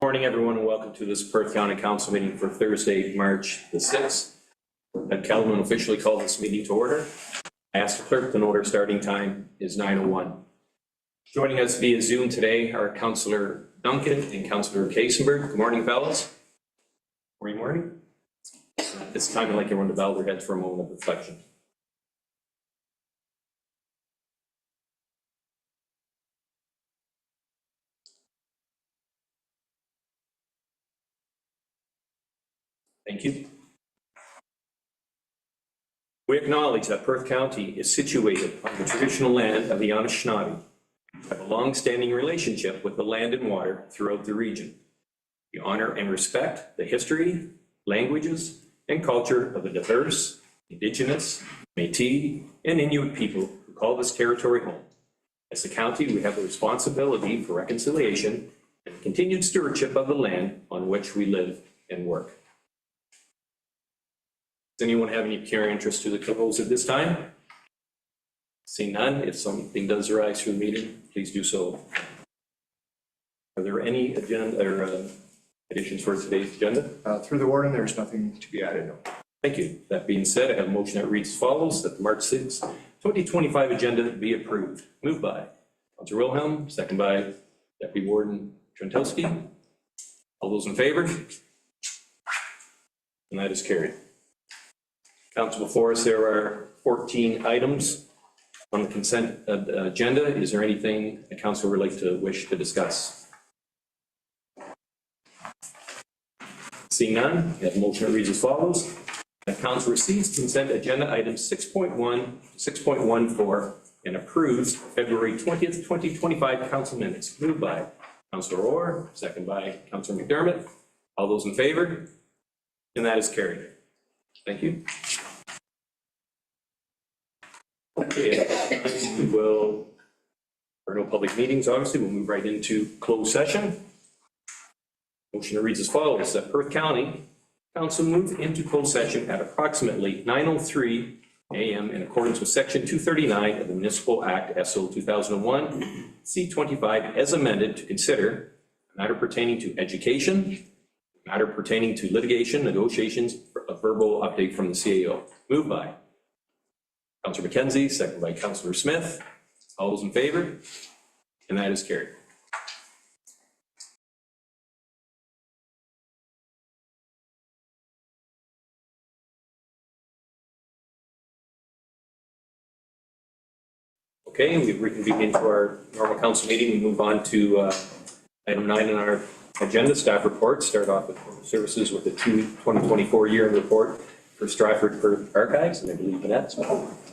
morning, everyone, and welcome to this Perth County Council meeting for Thursday, March the 6th. Calvin officially called this meeting to order. I asked the clerk to note our starting time is 9:01. Joining us via Zoom today are Councillor Duncan and Councillor Kaysenberg. Good morning, fellows. Morning. At this time, I'd like everyone to bow their heads for a moment of reflection. Thank you. We acknowledge that Perth County is situated on the traditional land of the Anishinaabe. We have a long-standing relationship with the land and water throughout the region. We honor and respect the history, languages, and culture of the diverse, Indigenous, Métis, and Inuit people who call this territory home. As a county, we have a responsibility for reconciliation and continued stewardship of the land on which we live and work. Does anyone have any pure interest to the close at this time? Seeing none, if something does arise through the meeting, please do so. Are there any agenda or additions for today's agenda? Through the warden, there's nothing to be added. No. Thank you. That being said, I have a motion that reads as follows: that the March 6, 2025 agenda be approved. Moved by Councillor Wilhelm, second by Deputy Warden Trentowski. All those in favor? And that is carried. Council, before us there are 14 items on the consent agenda. Is there anything the council would like to wish to discuss? Seeing none, we have a motion that reads as follows: the council receives consent agenda items 6.1 to 6.14 and approves February 20th, 2025 council minutes. Moved by Councillor Orr, second by Councillor McDermott. All those in favor? And that is carried. Thank you. Okay, we will, for no public meetings, obviously, we'll move right into closed session. Motion reads as follows: that Perth County Council move into closed session at approximately 9:03 a.m. in accordance with Section 239 of the Municipal Act SO 2001 C25 as amended to consider a matter pertaining to education, a matter pertaining to litigation, negotiations, a verbal update from the CAO. Moved by Councillor McKenzie, second by Councillor Smith. All those in favor? And that is carried. Okay, we've reconvened into our normal council meeting. We move on to item 9 on our agenda, staff report. Start off with services with the 2024 year report for Stratford Perth Archives, and I believe Vanette's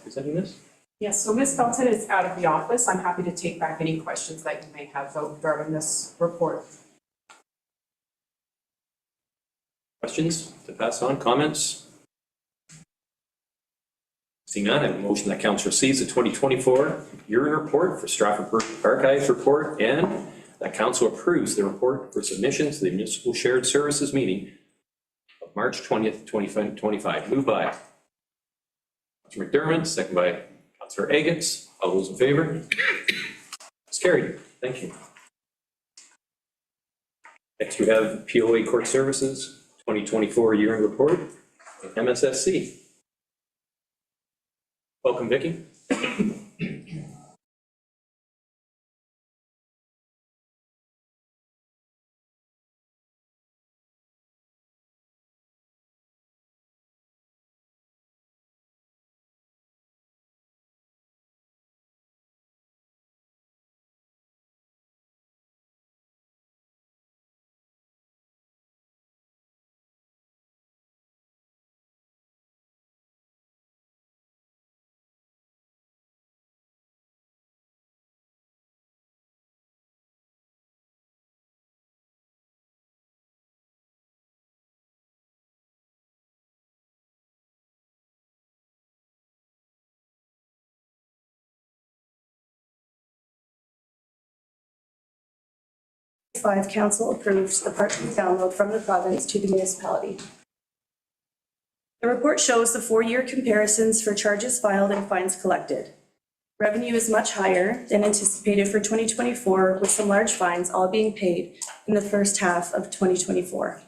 presenting this. Yes, so Ms. Felton is out of the office. I'm happy to take back any questions that you may have regarding this report. Questions to pass on? Comments? Seeing none, I have a motion that council receives the 2024 year in report for Stratford Perth Archives report, and that council approves the report for submission to the Municipal Shared Services meeting of March 20th, 2025. Moved by Councillor McDermott, second by Councillor Agates. All those in favor? It's carried. Thank you. Next, we have POA Court Services 2024 year in report, MSSC. Welcome, Vicki. Council approves the partial download from the province to the municipality. The report shows the 4-year comparisons for charges filed and fines collected. Revenue is much higher than anticipated for 2024, with some large fines all being paid in the first half of 2024.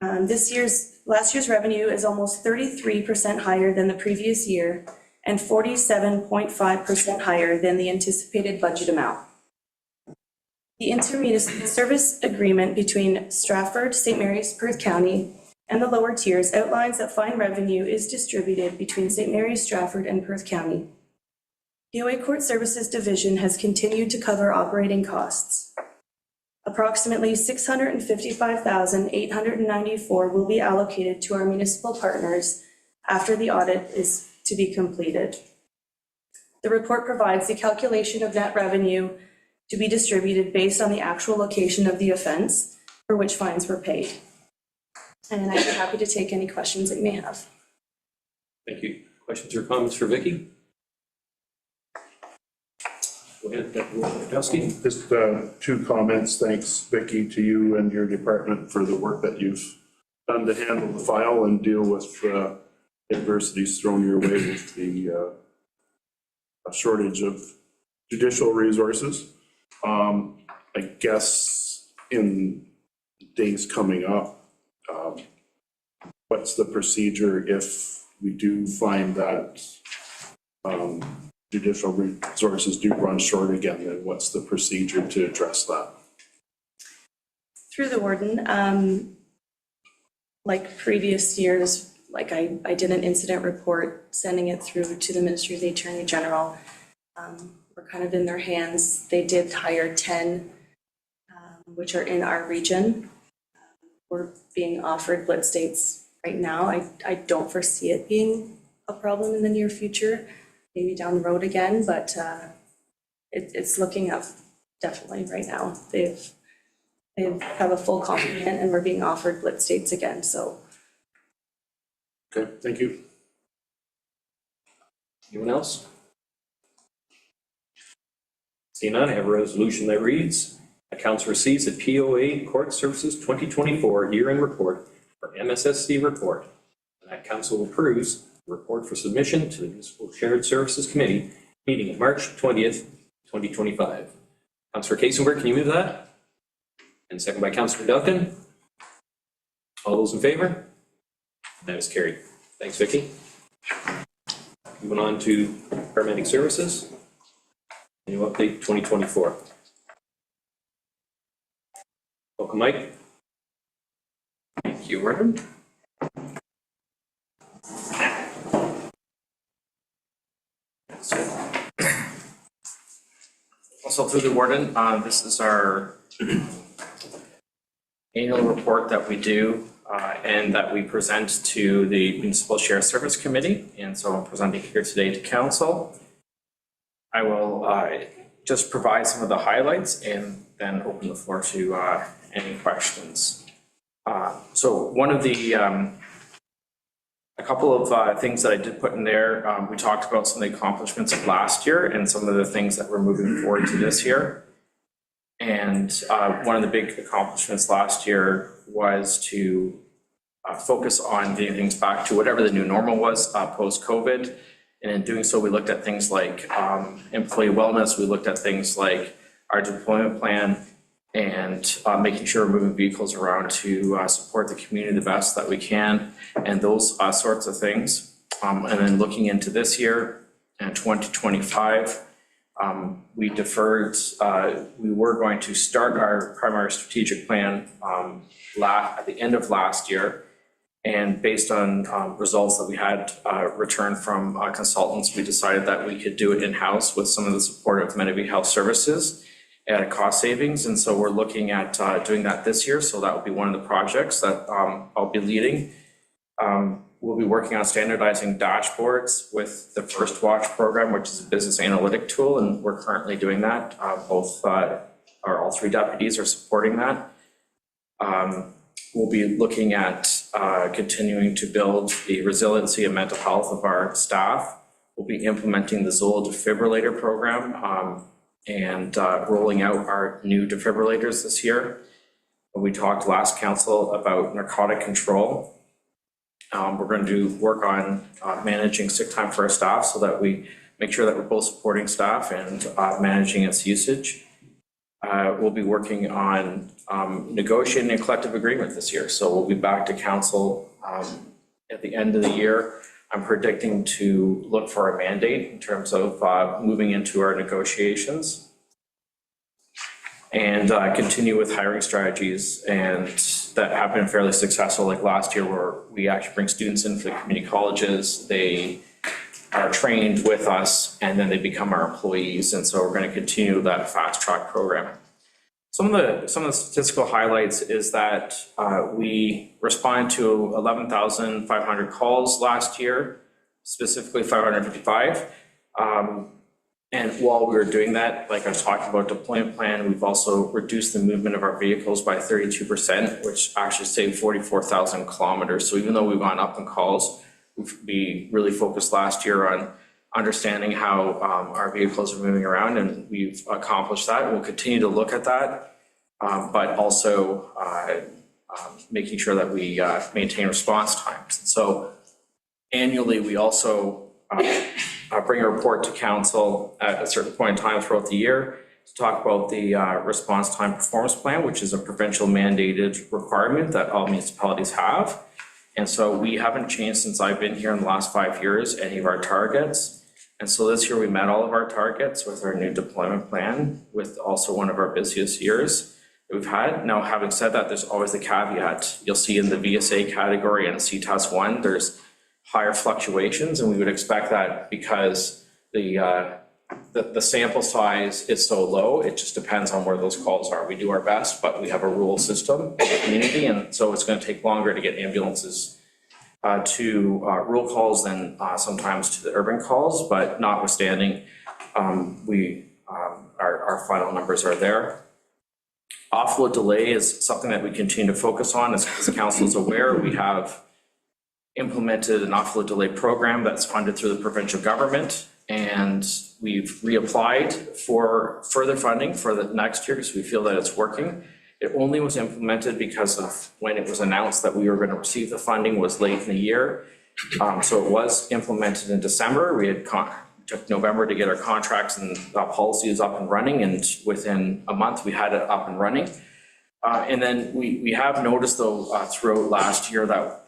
Last year's revenue is almost 33% higher than the previous year and 47.5% higher than the anticipated budget amount. The intermunicipal service agreement between Stratford, St. Mary's, Perth County, and the lower tiers outlines that fine revenue is distributed between St. Mary's, Stratford, and Perth County. POA Court Services Division has continued to cover operating costs. Approximately $655,894 will be allocated to our municipal partners after the audit is to be completed. The report provides the calculation of net revenue to be distributed based on the actual location of the offense for which fines were paid. And I'd be happy to take any questions that you may have. Thank you. Questions or comments for Vicky? Go ahead, Dusty. Just two comments. Thanks, Vicky, to you and your department for the work that you've done to handle the file and deal with adversities thrown your way with the shortage of judicial resources. I guess in days coming up, what's the procedure if we do find that judicial resources do run short again, then what's the procedure to address that? Through the warden, like previous years, like I did an incident report, sending it through to the Ministry of the Attorney General. We're kind of in their hands. They did hire 10, which are in our region. We're being offered blitz dates right now. I don't foresee it being a problem in the near future, maybe down the road again, but it's looking up definitely right now. They have a full complement and we're being offered blitz dates again, so. Okay, thank you. Anyone else? Seeing none, I have a resolution that reads, the council receives the POA Court Services 2024 year-end report or MSSC report, and that council approves the report for submission to the Municipal Shared Services Committee meeting of March 20th, 2025. Councillor Kasenberg, can you move that? And second by Councillor Duncan. All those in favor? That is carried. Thanks, Vicky. Moving on to paramedic services. New update 2024. Welcome, Mike. Thank you, Warden. Also through the Warden, this is our annual report that we do and that we present to the Municipal Shared Service Committee. And so I'm presenting here today to Council. I will just provide some of the highlights and then open the floor to any questions. So one of the, a couple of things that I did put in there, we talked about some of the accomplishments of last year and some of the things that we're moving forward to this year. And one of the big accomplishments last year was to focus on getting things back to whatever the new normal was post-COVID. And in doing so, we looked at things like employee wellness, we looked at things like our deployment plan and making sure we're moving vehicles around to support the community the best that we can and those sorts of things. And then looking into this year and 2025, we deferred, we were going to start our primary strategic plan at the end of last year. And based on results that we had returned from consultants, we decided that we could do it in-house with some of the support of Medivie Health Services at a cost savings. And so we're looking at doing that this year. So that will be one of the projects that I'll be leading. We'll be working on standardizing dashboards with the First Watch program, which is a business analytic tool. And we're currently doing that. All three deputies are supporting that. We'll be looking at continuing to build the resiliency and mental health of our staff. We'll be implementing the Zola defibrillator program and rolling out our new defibrillators this year. We talked last council about narcotic control. We're going to work on managing sick time for our staff so that we make sure that we're both supporting staff and managing its usage. We'll be working on negotiating a collective agreement this year. So we'll be back to council at the end of the year. I'm predicting to look for a mandate in terms of moving into our negotiations and continue with hiring strategies and that have been fairly successful, like last year where we actually bring students in for the community colleges. They are trained with us and then they become our employees. And so we're going to continue that fast track program. Some of the statistical highlights is that we responded to 11,500 calls last year, specifically 555. And while we were doing that, like I was talking about deployment plan, we've also reduced the movement of our vehicles by 32%, which actually saved 44,000 kilometers. So even though we've gone up in calls, we really focused last year on understanding how our vehicles are moving around, and we've accomplished that. We'll continue to look at that, but also making sure that we maintain response times. So annually, we also bring a report to council at a certain point in time throughout the year to talk about the response time performance plan, which is a provincial mandated requirement that all municipalities have. And so we haven't changed since I've been here in the last 5 years, any of our targets. And so this year we met all of our targets with our new deployment plan, with also one of our busiest years that we've had. Now, having said that, there's always the caveat. You'll see in the VSA category and CTAS 1, there's higher fluctuations, and we would expect that because the sample size is so low. It just depends on where those calls are. We do our best, but we have a rural system in the community, and so it's going to take longer to get ambulances to rural calls than sometimes to the urban calls. But notwithstanding, our final numbers are there. Offload delay is something that we continue to focus on. As council is aware, we have implemented an offload delay program that's funded through the provincial government, and we've reapplied for further funding for the next year because we feel that it's working. It only was implemented because of when it was announced that we were going to receive the funding was late in the year. So it was implemented in December. We had took November to get our contracts and policies up and running, and within a month we had it up and running. And then we have noticed though throughout last year that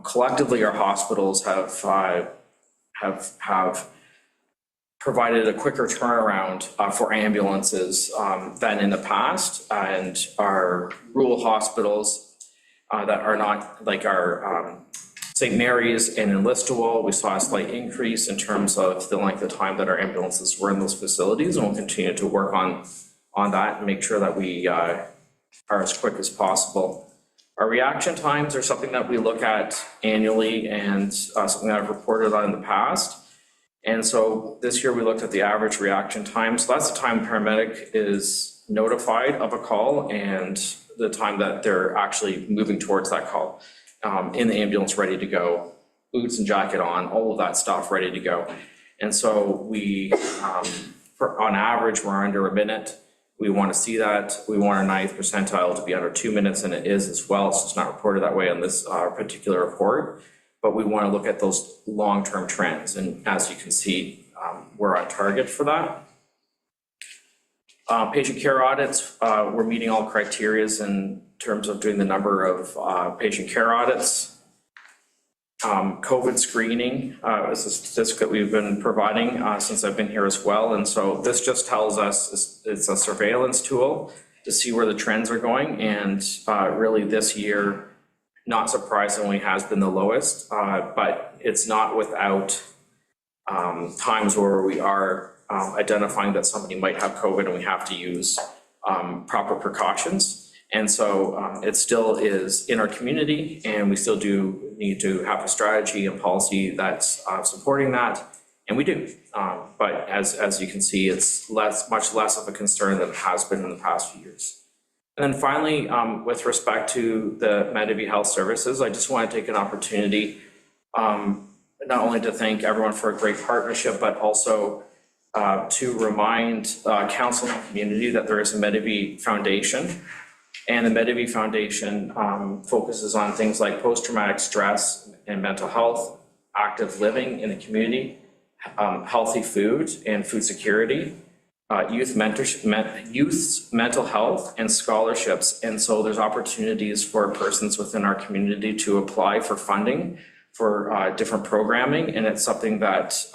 collectively our hospitals have provided a quicker turnaround for ambulances than in the past, and our rural hospitals that are not like our St. Mary's and in Listowel, we saw a slight increase in terms of the length of time that our ambulances were in those facilities, and we'll continue to work on that and make sure that we are as quick as possible. Our reaction times are something that we look at annually and something that I've reported on in the past. And so this year we looked at the average reaction time. So that's the time paramedic is notified of a call and the time that they're actually moving towards that call, in the ambulance, ready to go, boots and jacket on, all of that stuff ready to go. And so we, on average, we're under a minute. We want to see that. We want our 90th percentile to be under 2 minutes, and it is as well. So it's not reported that way on this particular report, but we want to look at those long-term trends. And as you can see, we're on target for that. Patient care audits, we're meeting all criteria in terms of doing the number of patient care audits. COVID screening is a statistic that we've been providing since I've been here as well. And so this just tells us it's a surveillance tool to see where the trends are going. And really this year, not surprisingly, has been the lowest, but it's not without times where we are identifying that somebody might have COVID and we have to use proper precautions. And so it still is in our community, and we still do need to have a strategy and policy that's supporting that, and we do. But as you can see, it's much less of a concern than it has been in the past few years. And then finally, with respect to the Medivie Health Services, I just want to take an opportunity not only to thank everyone for a great partnership, but also to remind council and community that there is a Medivie Foundation. And the Medivie Foundation focuses on things like post-traumatic stress and mental health, active living in the community, healthy food and food security, youth's mental health and scholarships. And so there's opportunities for persons within our community to apply for funding for different programming. And it's something that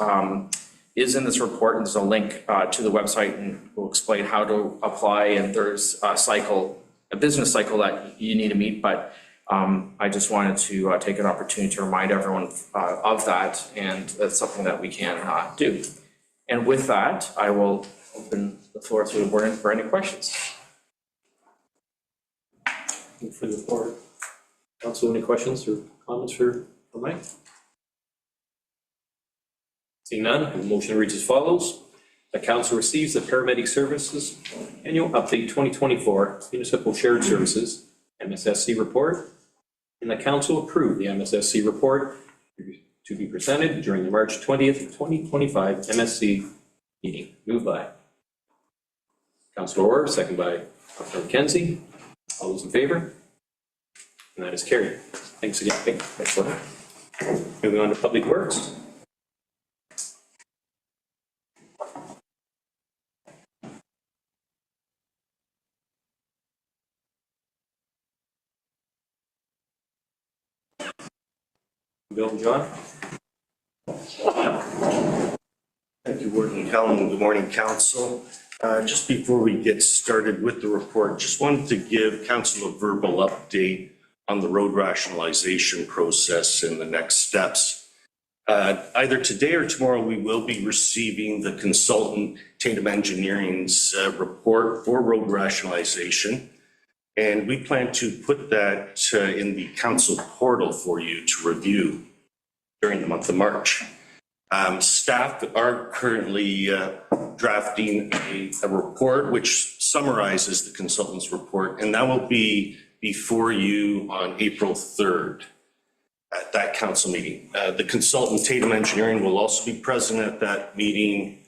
is in this report, and there's a link to the website, and we'll explain how to apply. And there's a business cycle that you need to meet, but I just wanted to take an opportunity to remind everyone of that, and that's something that we can do. And with that, I will open the floor to the board for any questions. For the board. Council, any questions or comments for Mike? Seeing none, the motion reads as follows. The council receives the paramedic services annual update 2024 municipal shared services MSSC report, and the council approve the MSSC report to be presented during the March 20th, 2025 MSC meeting. Moved by Councilor Orr, second by Councilor McKenzie. All those in favor? And that is carried. Thanks again. Thanks for that. Moving on to Public Works. Bill and John. Thank you, Warden Callan. Good morning, Council. Just before we get started with the report, just wanted to give Council a verbal update on the road rationalization process and the next steps. Either today or tomorrow, we will be receiving the consultant Tatum Engineering's report for road rationalization. And we plan to put that in the council portal for you to review during the month of March. Staff are currently drafting a report which summarizes the consultant's report, and that will be before you on April 3rd at that council meeting. The consultant Tatum Engineering will also be present at that meeting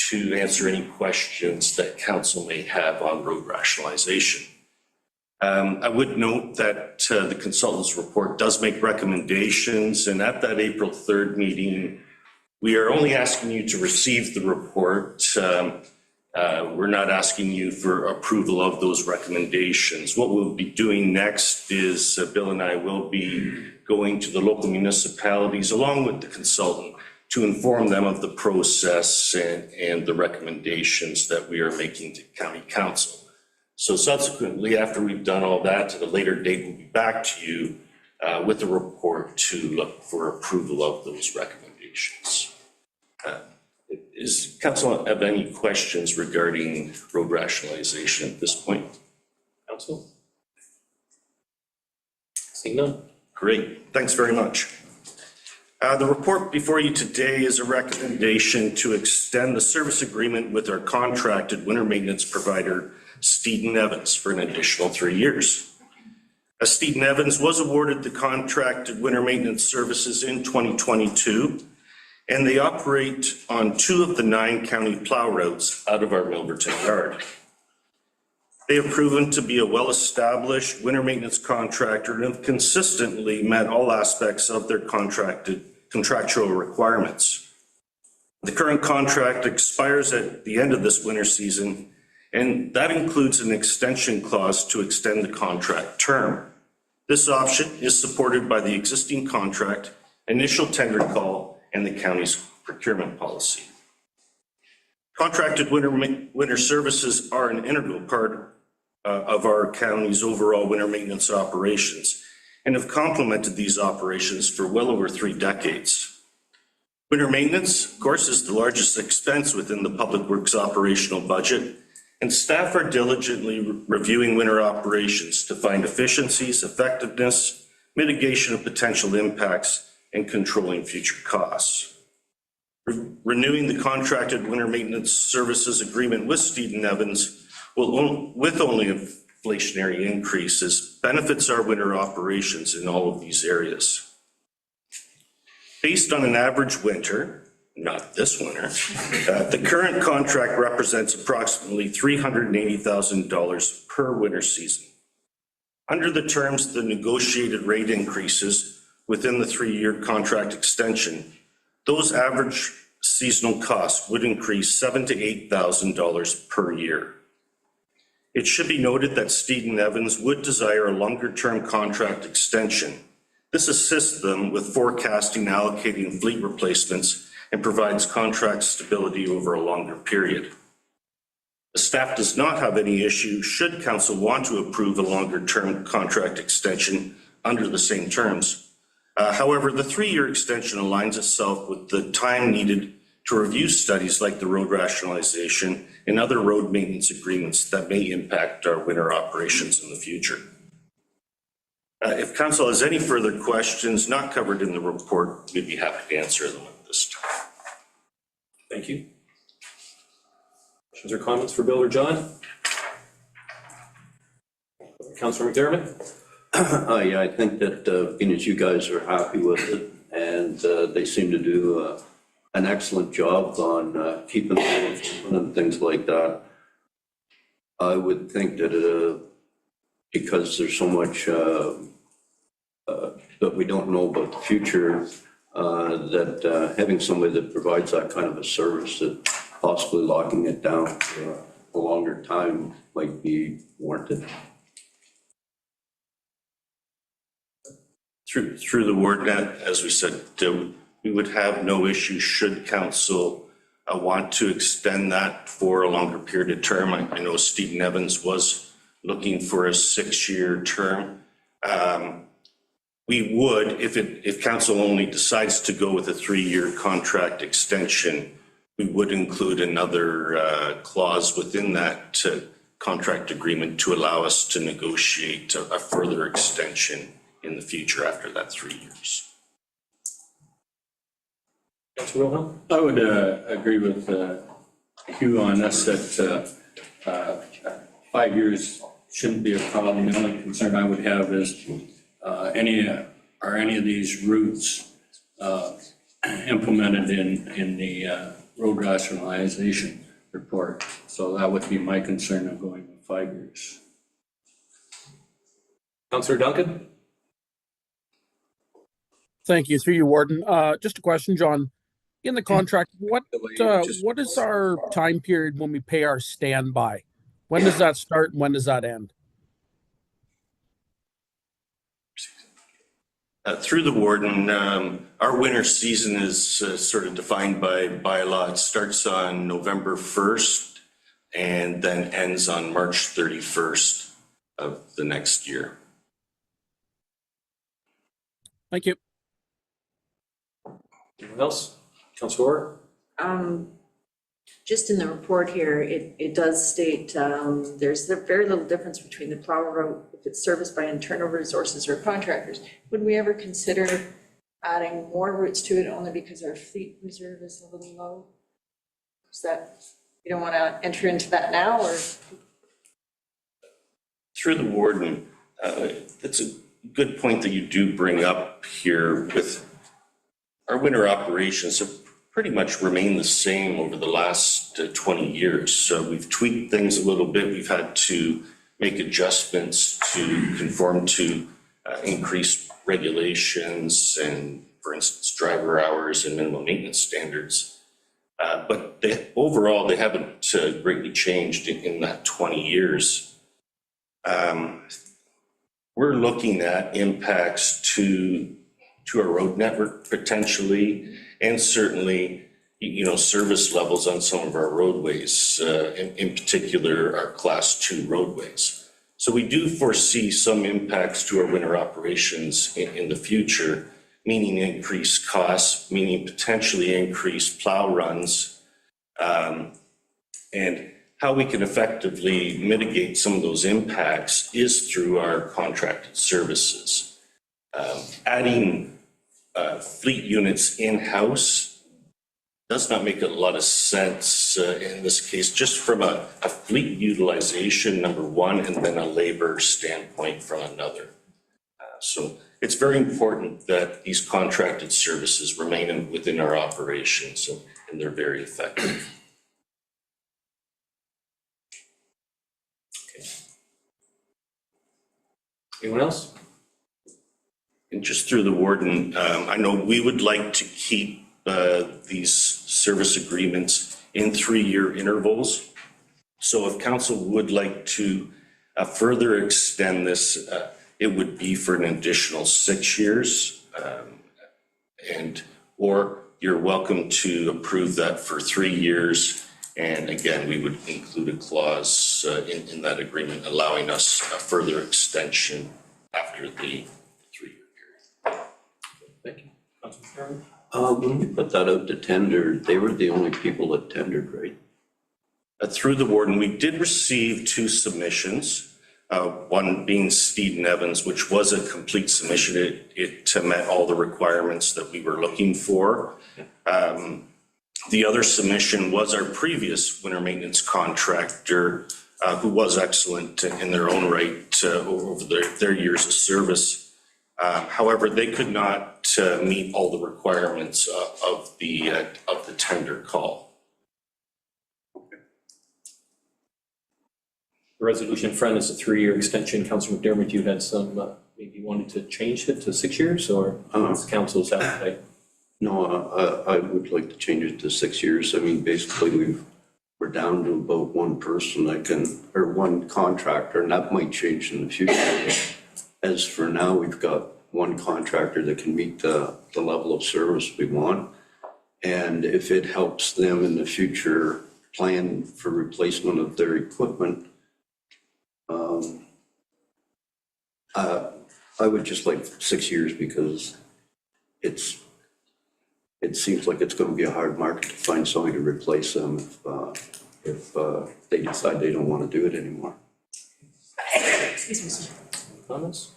to answer any questions that council may have on road rationalization. I would note that the consultant's report does make recommendations, and at that April 3rd meeting, we are only asking you to receive the report. We're not asking you for approval of those recommendations. What we'll be doing next is Bill and I will be going to the local municipalities along with the consultant to inform them of the process and the recommendations that we are making to County Council. So subsequently, after we've done all that, at a later date, we'll be back to you with a report to look for approval of those recommendations. Does Council have any questions regarding road rationalization at this point? Council? Seeing none. Great, thanks very much. The report before you today is a recommendation to extend the service agreement with our contracted winter maintenance provider, Steeden Evans, for an additional 3 years. Steeden Evans was awarded the contracted winter maintenance services in 2022, and they operate on 2 of the 9 county plow routes out of our Milverton yard. They have proven to be a well-established winter maintenance contractor and have consistently met all aspects of their contractual requirements. The current contract expires at the end of this winter season, and that includes an extension clause to extend the contract term. This option is supported by the existing contract, initial tender call, and the county's procurement policy. Contracted winter services are an integral part of our county's overall winter maintenance operations and have complemented these operations for well over 3 decades. Winter maintenance, of course, is the largest expense within the Public Works operational budget, and staff are diligently reviewing winter operations to find efficiencies, effectiveness, mitigation of potential impacts, and controlling future costs. Renewing the contracted winter maintenance services agreement with Steeden Evans will, with only inflationary increases, benefits our winter operations in all of these areas. Based on an average winter, not this winter, the current contract represents approximately $380,000 per winter season. Under the terms of the negotiated rate increases within the 3-year contract extension, those average seasonal costs would increase $7,000 to $8,000 per year. It should be noted that Steed & Evans would desire a longer-term contract extension. This assists them with forecasting and allocating fleet replacements and provides contract stability over a longer period. The staff does not have any issue should council want to approve a longer-term contract extension under the same terms. However, the 3-year extension aligns itself with the time needed to review studies like the road rationalization and other road maintenance agreements that may impact our winter operations in the future. If council has any further questions not covered in the report, we'd be happy to answer them at this time. Thank you. Questions or comments for Bill or John? Councillor McDermott? Yeah, I think that being as you guys are happy with it, and they seem to do an excellent job on keeping things open and things like that. I would think that because there's so much that we don't know about the future, that having somebody that provides that kind of a service, that possibly locking it down for a longer time might be warranted. Through the word, as we said, we would have no issue should council want to extend that for a longer period of term. I know Steed & Evans was looking for a 6-year term. We would, if council only decides to go with a 3-year contract extension, we would include another clause within that contract agreement to allow us to negotiate a further extension in the future after that 3 years. Councillor Wilhelm? I would agree with Hugh on this, that 5 years shouldn't be a problem. The only concern I would have is are any of these routes implemented in the road rationalization report? So that would be my concern of going with 5 years. Councillor Duncan? Thank you. Through you, Warden. Just a question, John. In the contract, what is our time period when we pay our standby? When does that start and when does that end? Through the warden, our winter season is sort of defined by law. It starts on November 1st and then ends on March 31st of the next year. Thank you. Anyone else? Councillor Orr? Just in the report here, it does state there's very little difference between the plow route if it's serviced by internal resources or contractors. Would we ever consider adding more routes to it only because our fleet reserve is a little low? Is that, you don't want to enter into that now, or? Through the warden, that's a good point that you do bring up here. With our winter operations have pretty much remained the same over the last 20 years. So we've tweaked things a little bit. We've had to make adjustments to conform to increased regulations and, for instance, driver hours and minimum maintenance standards. But overall, they haven't greatly changed in that 20 years. We're looking at impacts to our road network potentially, and certainly, service levels on some of our roadways, in particular our Class 2 roadways. So we do foresee some impacts to our winter operations in the future, meaning increased costs, meaning potentially increased plow runs, and how we can effectively mitigate some of those impacts is through our contracted services. Adding fleet units in-house does not make a lot of sense in this case, just from a fleet utilization, number one, and then a labor standpoint from another. So it's very important that these contracted services remain within our operations, and they're very effective. Okay. Anyone else? And just through the warden, I know we would like to keep these service agreements in 3-year intervals. So if council would like to further extend this, it would be for an additional 6 years. Or you're welcome to approve that for 3 years. And again, we would include a clause in that agreement allowing us a further extension after the 3-year period. Thank you. Councilor Chairman? When we put that out to tender, they were the only people that tendered, right? Through the warden, we did receive 2 submissions. One being Steed and Evans, which was a complete submission. It met all the requirements that we were looking for. The other submission was our previous winter maintenance contractor, who was excellent in their own right over their years of service. However, they could not meet all the requirements of the tender call. The resolution in front is a 3-year extension. Councilor McDermott, you had some, maybe wanted to change it to 6 years, or council's appetite? No, I would like to change it to 6 years. I mean, basically, we're down to about one person that can, or one contractor, and that might change in the future. As for now, we've got one contractor that can meet the level of service we want. And if it helps them in the future plan for replacement of their equipment, I would just like 6 years, because it seems like it's going to be a hard market to find somebody to replace them if they decide they don't want to do it anymore. Comments?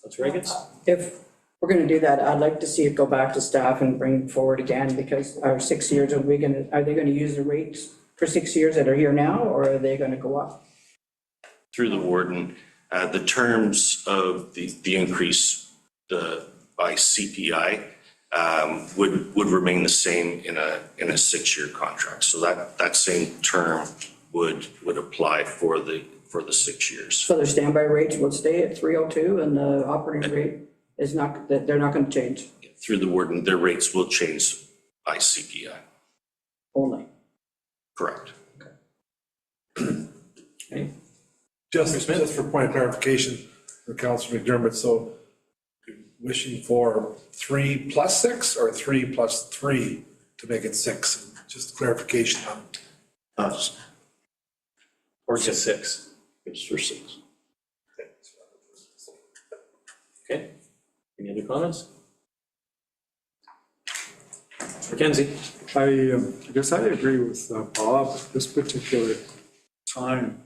Councilor Higgins? If we're gonna do that, I'd like to see it go back to staff and bring forward again, because our 6 years, are they gonna use the rates for 6 years that are here now, or are they gonna go up? Through the warden, the terms of the increase by CPI would remain the same in a 6-year contract. So that same term would apply for the 6 years. So their standby rates will stay at 302, and the operating rate is not, that they're not gonna change Through the warden, their rates will change by CPI. only? Correct. Okay. Just for point of clarification for Councilor McDermott, so wishing for 3 plus 6 or 3 plus 3 to make it 6? Just clarification on Us, Or just 6? it's for 6. Okay. Any other comments? Mackenzie? I guess I agree with Bob at this particular time.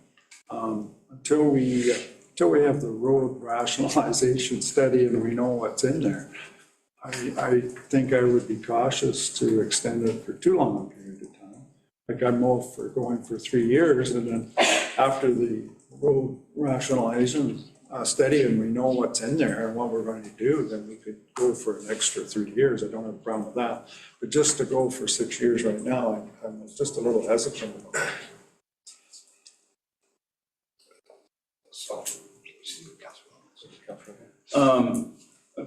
Until we have the road rationalization study and we know what's in there, I think I would be cautious to extend it for too long a period of time. Like, I'm all for going for 3 years, and then after the road rationalization study and we know what's in there and what we're going to do, then we could go for an extra 3 years. I don't have a problem with that. But just to go for 6 years right now, I'm just a little hesitant about it.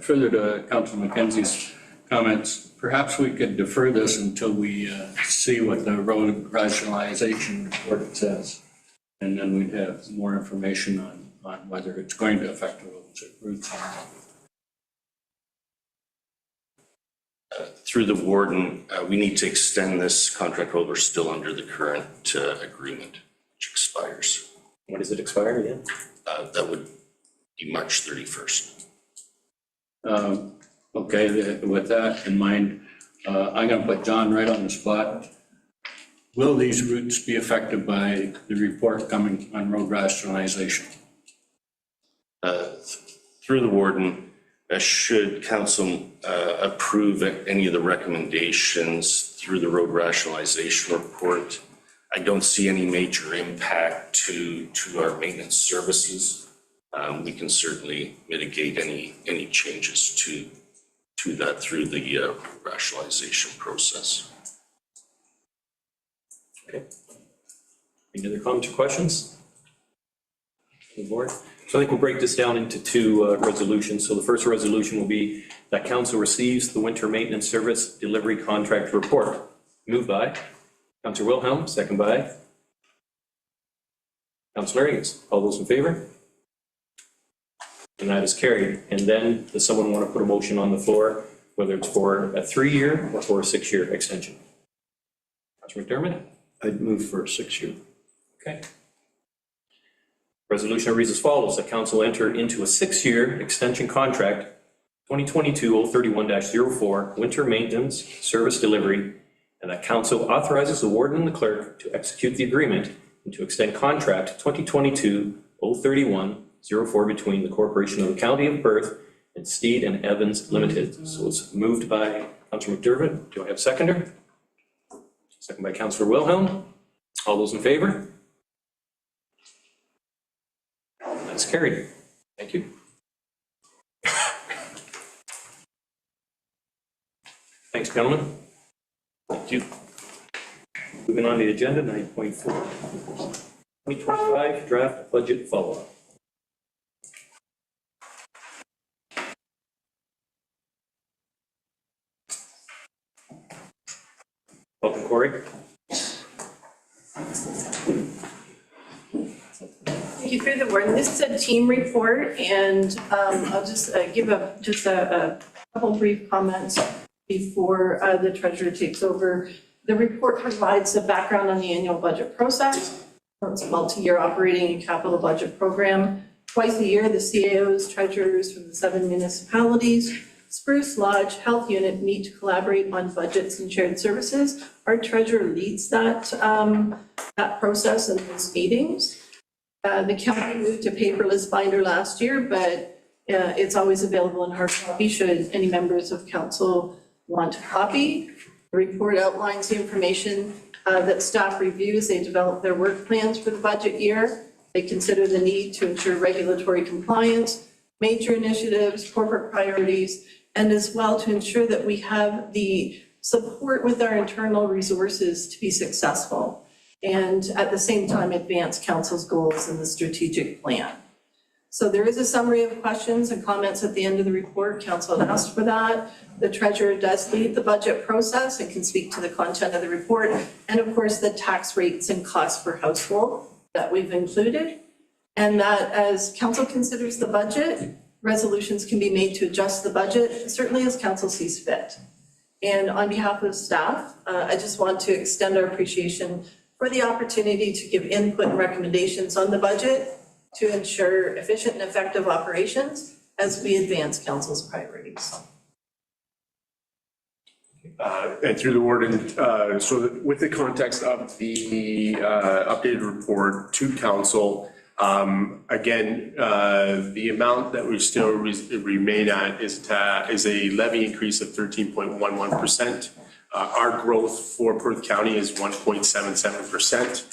Further to Councilor McKenzie's comments, perhaps we could defer this until we see what the road rationalization report says. And then we'd have more information on whether it's going to affect the routes. Through the warden, we need to extend this contract while we're still under the current agreement, which expires. When does it expire again? That would be March 31st. Okay, with that in mind, I'm going to put John right on the spot. Will these routes be affected by the report coming on road rationalization? Through the warden, should council approve any of the recommendations through the road rationalization report, I don't see any major impact to our maintenance services. We can certainly mitigate any changes to that through the rationalization process. Okay. Any other comments or questions? Any board? So I think we'll break this down into two resolutions. So the first resolution will be that council receives the winter maintenance service delivery contract report. Moved by Councillor Wilhelm, second by Councillor Arias. All those in favor? And that is carried. And then does someone want to put a motion on the floor, whether it's for a 3-year or for a 6-year extension? Councillor McDermott? I'd move for a 6-year. Okay. Resolution reads as follows, that council enter into a 6-year extension contract 2022-031-04 winter maintenance service delivery, and that council authorizes the warden and the clerk to execute the agreement and to extend contract 2022-031-04 between the Corporation of the County of Perth and Steed and Evans Limited. So it's moved by Councillor McDermott. Do I have a seconder? Second by Councillor Wilhelm. All those in favor? That's carried. Thank you. Thanks, gentlemen. Thank you. Moving on to the agenda, 9.4. 2025 draft budget follow-up. Welcome, Corey. Thank you through the warden. This is a team report, and I'll just give a couple brief comments before the treasurer takes over. The report provides a background on the annual budget process. It's a multi-year operating and capital budget program. Twice a year, the CAOs, treasurers from the 7 municipalities, Spruce Lodge Health Unit meet to collaborate on budgets and shared services. Our treasurer leads that process and those meetings. The county moved to paperless binder last year, but it's always available in hard copy should any members of council want a copy. The report outlines the information that staff review as they develop their work plans for the budget year. They consider the need to ensure regulatory compliance, major initiatives, corporate priorities, and as well to ensure that we have the support with our internal resources to be successful, and at the same time advance council's goals in the strategic plan. So there is a summary of questions and comments at the end of the report. Council had asked for that. The treasurer does lead the budget process and can speak to the content of the report, and of course the tax rates and costs per household that we've included. And that as council considers the budget, resolutions can be made to adjust the budget, certainly as council sees fit. And on behalf of staff, I just want to extend our appreciation for the opportunity to give input and recommendations on the budget to ensure efficient and effective operations as we advance council's priorities. And through the warden, so with the context of the updated report to council, again, the amount that we still remain at is a levy increase of 13.11%. Our growth for Perth County is 1.77%,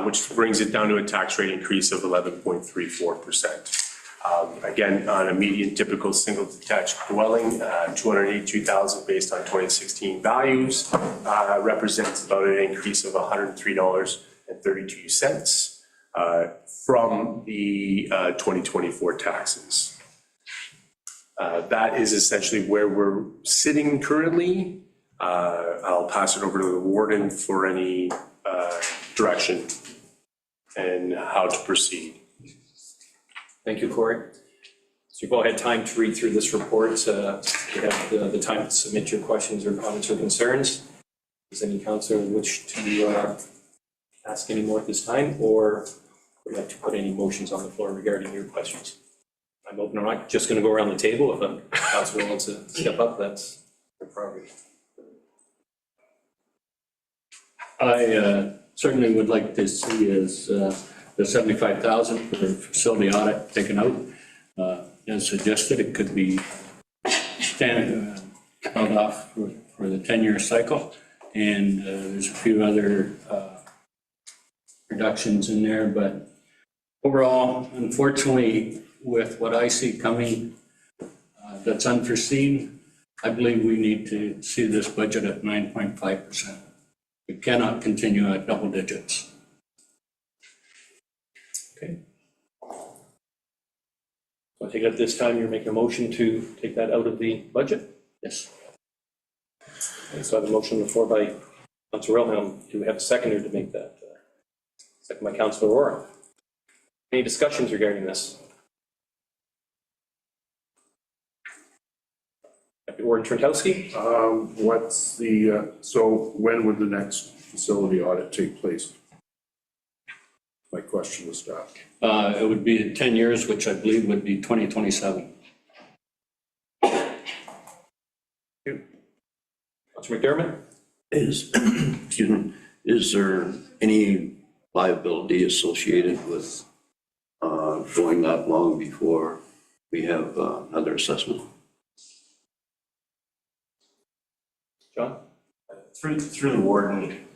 which brings it down to a tax rate increase of 11.34%. Again, on a median typical single detached dwelling, 282,000 based on 2016 values, represents about an increase of $103.32 from the 2024 taxes. That is essentially where we're sitting currently. I'll pass it over to the warden for any direction and how to proceed. Thank you, Corey. So you've all had time to read through this report. You have the time to submit your questions or comments or concerns. Does any councillor wish to ask any more at this time, or would like to put any motions on the floor regarding your questions? I'm open. I'm not just going to go around the table. If a councillor wants to step up, that's their prerogative. I certainly would like to see is the 75,000 for the facility audit taken out. As suggested, it could be held off for the 10-year cycle. And there's a few other reductions in there, but overall, unfortunately, with what I see coming that's unforeseen, I believe we need to see this budget at 9.5%. We cannot continue at double digits. Okay. I take it at this time you're making a motion to take that out of the budget? Yes. Okay, so I have a motion on the floor by Councilor Wilhelm. Do we have a seconder to make that? Second by Councilor Aurora. Any discussions regarding this? Deputy Warden Trentowski? What's the, so when would the next facility audit take place? My question to staff. It would be 10 years, which I believe would be 2027. Councilor McDermott? Excuse me, is there any liability associated with going that long before we have another assessment? John? Through the warden,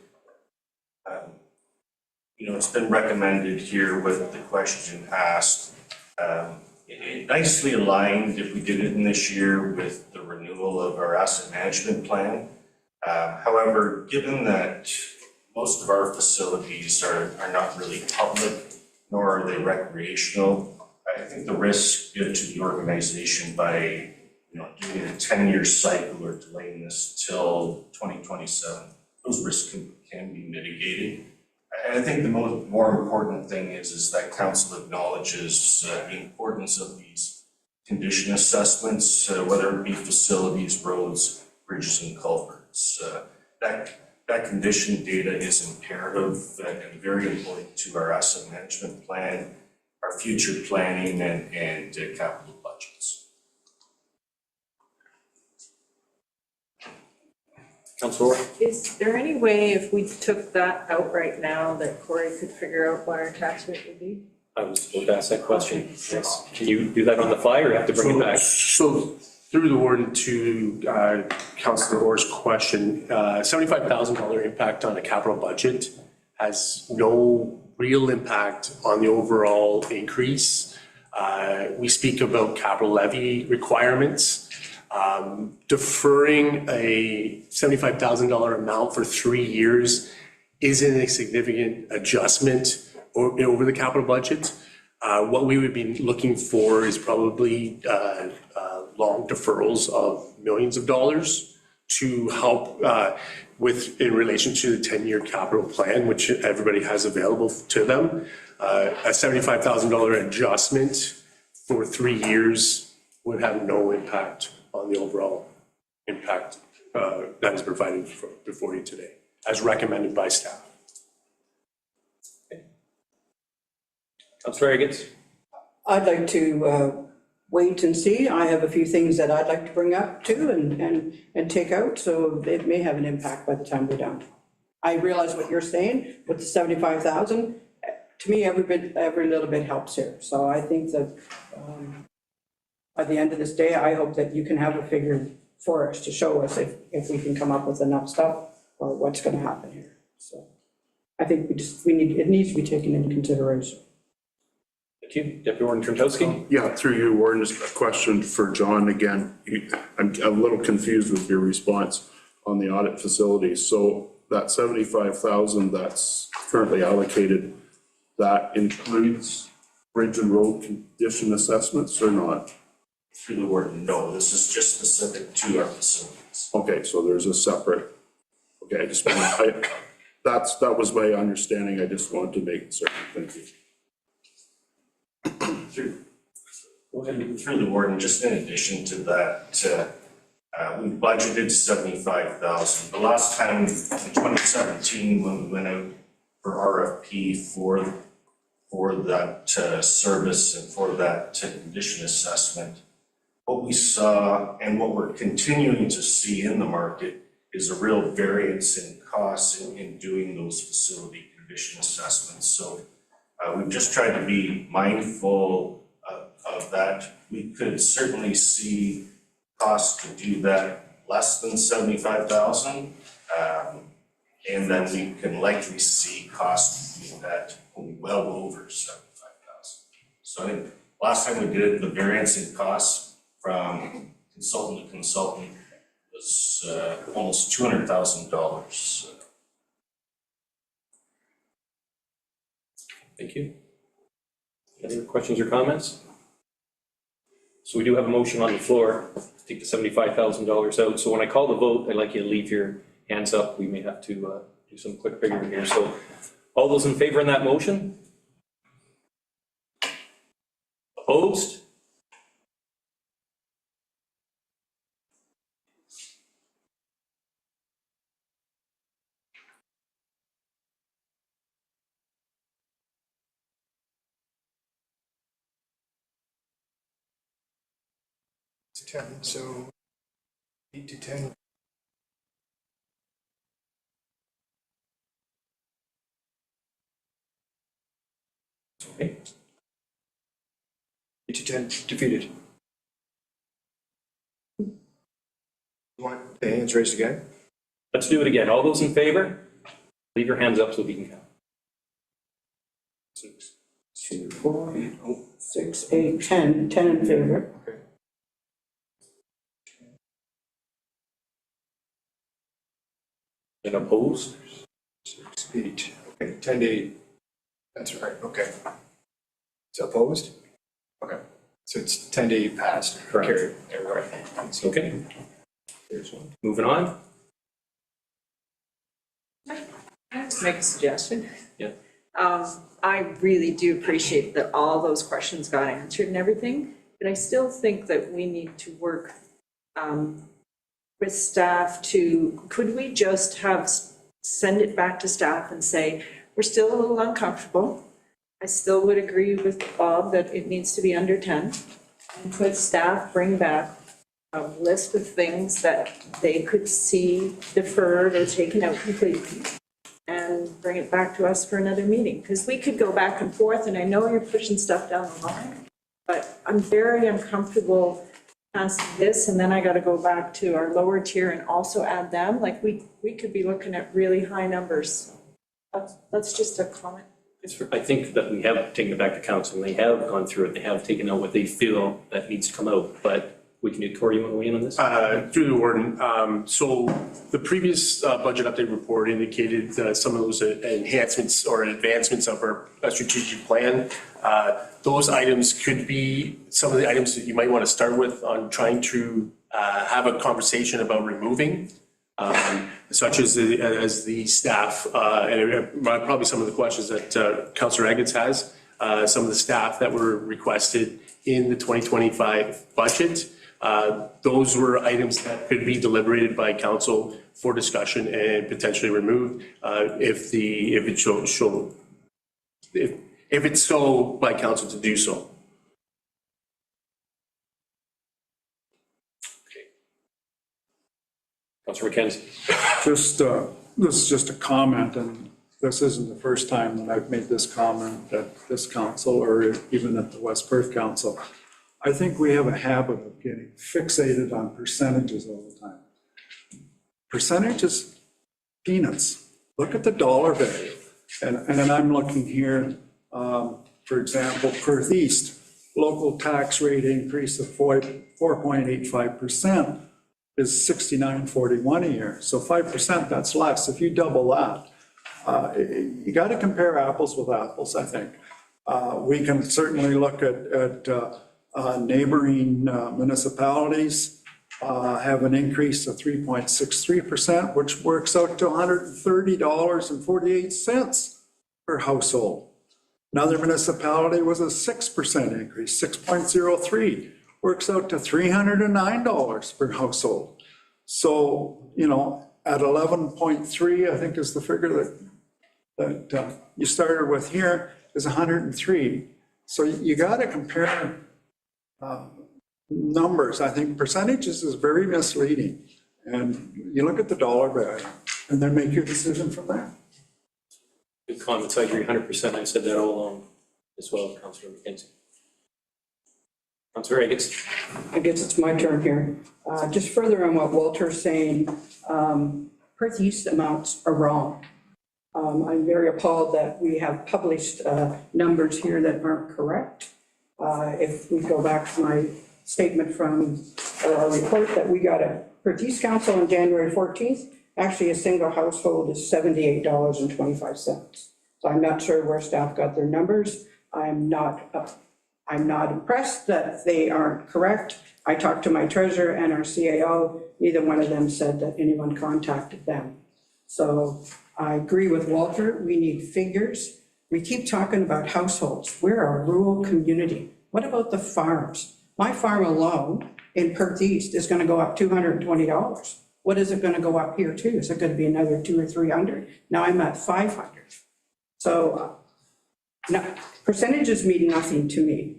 it's been recommended here with the question asked. It nicely aligned if we did it in this year with the renewal of our asset management plan. However, given that most of our facilities are not really public, nor are they recreational, I think the risk to the organization by doing a 10-year cycle or delaying this till 2027, those risks can be mitigated. And I think the more important thing is that council acknowledges the importance of these condition assessments, whether it be facilities, roads, bridges, and culverts. That condition data is imperative and very important to our asset management plan, our future planning, and capital budgets. Councilor? Is there any way if we took that out right now that Corey could figure out what our tax rate would be? I was supposed to ask that question. Yes. Can you do that on the fly or have to bring it back? So through the warden to Councilor Orr's question, $75,000 impact on a capital budget has no real impact on the overall increase. We speak about capital levy requirements. Deferring a $75,000 amount for 3 years isn't a significant adjustment over the capital budget. What we would be looking for is probably long deferrals of millions of dollars to help in relation to the 10-year capital plan, which everybody has available to them. A $75,000 adjustment for 3 years would have no impact on the overall impact that is provided before you today, as recommended by staff. Councilor Higgins? I'd like to wait and see. I have a few things that I'd like to bring up too and take out, so it may have an impact by the time we're done. I realize what you're saying with the 75,000. To me, every little bit helps here. So I think that by the end of this day, I hope that you can have a figure for us to show us if we can come up with enough stuff or what's going to happen here. So I think it needs to be taken into consideration. Thank you. Deputy Warden Trentowski? Yeah, through you, Warden, just a question for John again. I'm a little confused with your response on the audit facility. So that 75,000 that's currently allocated, that includes bridge and road condition assessments or not? Through the warden, no, this is just specific to our facilities. Okay, so there's a separate, okay, that was my understanding. I just wanted to make certain. Thank you. Through the warden, just in addition to that, we budgeted 75,000. The last time in 2017, when we went out for RFP for that service and for that condition assessment, what we saw and what we're continuing to see in the market is a real variance in costs in doing those facility condition assessments. So we've just tried to be mindful of that. We could certainly see costs to do that less than 75,000. And then we can likely see costs to do that well over 75,000. So I think last time we did it, the variance in costs from consultant to consultant was almost $200,000. Thank you. Any questions or comments? So we do have a motion on the floor to take the $75,000 out. So when I call the vote, I'd like you to leave your hands up. We may have to do some quick figuring here. So all those in favor in that motion? Opposed? It's 10, so 8 to 10. Okay. 8 to 10 defeated. You want the hands raised again? Let's do it again. All those in favor? Leave your hands up so we can count. 6. 2, 4, 6, 8, 10, 10 in favor. Okay. And opposed? 6, 8. Okay, 10 to 8. That's right, okay. It's opposed? Okay. So it's 10 to 8 passed. Correct. Carried. Everybody. Okay. There's one. Moving on. Can I just make a suggestion? Yeah. I really do appreciate that all those questions got answered and everything, but I still think that we need to work with staff could we just send it back to staff and say, we're still a little uncomfortable. I still would agree with Bob that it needs to be under 10. And could staff bring back a list of things that they could see deferred or taken out completely and bring it back to us for another meeting? Because we could go back and forth, and I know you're pushing stuff down the line, but I'm very uncomfortable passing this, and then I gotta go back to our lower tier and also add them. Like, we could be looking at really high numbers. That's just a comment. I think that we have taken it back to council, and they have gone through it, they have taken out what they feel that needs to come out, but we can do, Corey, you want to weigh in on this? Through the warden, so the previous budget update report indicated some of those enhancements or advancements of our strategic plan. Those items could be some of the items that you might want to start with on trying to have a conversation about removing, such as the staff, and probably some of the questions that Councillor Eggets has, some of the staff that were requested in the 2025 budget. Those were items that could be deliberated by council for discussion and potentially removed if it's so by council to do so. Councillor McKenzie. Just, this is just a comment, and this isn't the first time that I've made this comment at this council or even at the West Perth Council. I think we have a habit of getting fixated on percentages all the time. Percentages, peanuts. Look at the dollar value. And I'm looking here, for example, Perth East, local tax rate increase of 4.85% is $69.41 a year. So 5%, that's less. If you double that, you got to compare apples with apples, I think. We can certainly look at neighboring municipalities have an increase of 3.63%, which works out to $130.48 per household. Another municipality was a 6% increase, 6.03, works out to $309 per household. So, you know, at 11.3, I think is the figure that you started with here, is 103. So you got to compare numbers. I think percentages is very misleading, and you look at the dollar value and then make your decision from there. Good comments. I agree 100%. I've said that all along as well, Councillor McKenzie. Councillor Eggets. I guess it's my turn here. Just further on what Walter's saying, Perth East amounts are wrong. I'm very appalled that we have published numbers here that aren't correct. If we go back to my statement from our report that we got at Perth East Council on January 14th, actually a single household is $78.25. So I'm not sure where staff got their numbers. I'm not I'm not impressed that they aren't correct. I talked to my treasurer and our CAO, neither one of them said that anyone contacted them. So I agree with Walter, we need figures. We keep talking about households. We're a rural community. What about the farms? My farm alone in Perth East is gonna go up $220. What is it gonna go up here too? Is it gonna be another 200 or 300? Now I'm at 500. So, no, percentages mean nothing to me.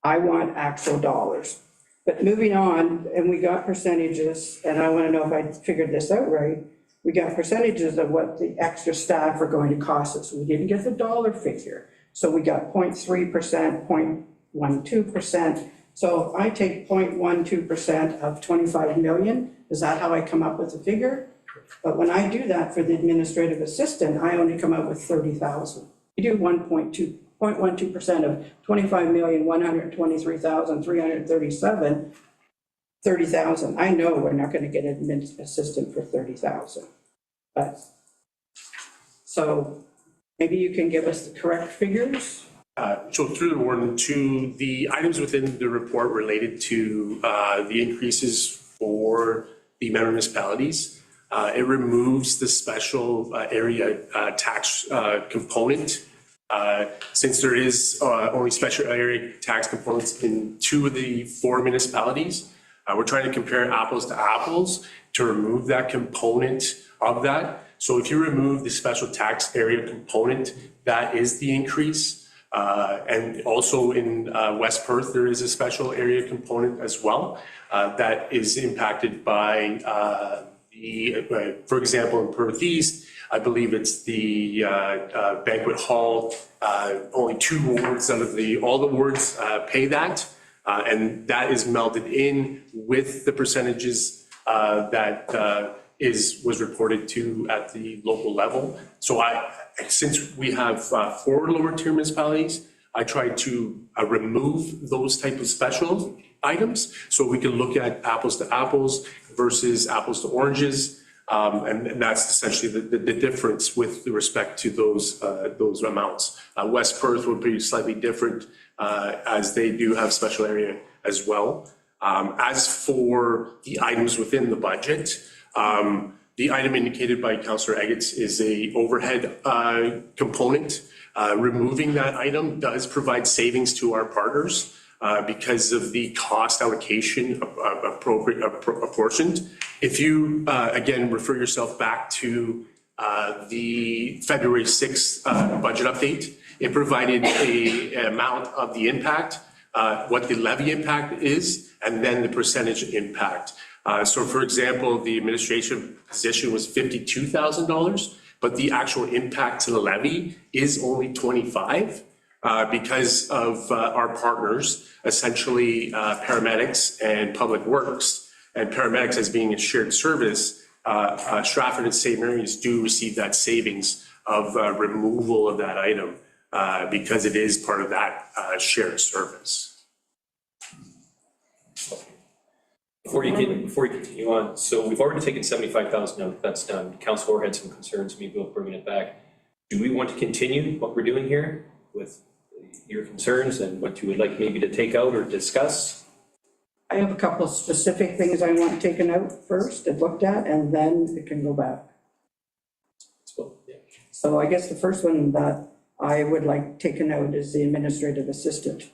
I want actual dollars. But moving on, and we got percentages, and I wanna know if I figured this out right. We got percentages of what the extra staff are going to cost us. We didn't get the dollar figure. So we got 0.3%, 0.12%. So I take 0.12% of 25 million. Is that how I come up with the figure? But when I do that for the administrative assistant, I only come up with 30,000. You do 0.12% of 25,123,337, 30,000. I know we're not going to get an admin assistant for 30,000. But so maybe you can give us the correct figures. So through the warden, to the items within the report related to the increases for the member municipalities, it removes the special area tax component. Since there is only special area tax components in 2 of the 4 municipalities, we're trying to compare apples to apples to remove that component of that. So if you remove the special tax area component, that is the increase. And also in West Perth, there is a special area component as well that is impacted by for example, in Perth East, I believe it's the banquet hall, only 2 wards out of all the wards pay that. And that is melded in with the percentages that was reported to at the local level. So since we have 4 lower tier municipalities, I tried to remove those type of special items so we can look at apples to apples versus apples to oranges. And that's essentially the difference with respect to those amounts. West Perth would be slightly different as they do have special area as well. As for the items within the budget, the item indicated by Councillor Eggetts is a overhead component. Removing that item does provide savings to our partners because of the cost allocation apportioned. If you, again, refer yourself back to the February 6th budget update, it provided an amount of the impact, what the levy impact is, and then the percentage impact. So for example, the administration position was $52,000, but the actual impact to the levy is only 25 because of our partners, essentially paramedics and public works. And paramedics as being a shared service, Stratford and St. Mary's do receive that savings of removal of that item because it is part of that shared service. Before you continue on, so we've already taken 75,000 out, that's done. Councilor had some concerns, maybe we'll bring it back. Do we want to continue what we're doing here with your concerns and what you would like maybe to take out or discuss? I have a couple of specific things I want taken out first and looked at, and then it can go back. So I guess the first one that I would like taken out is the administrative assistant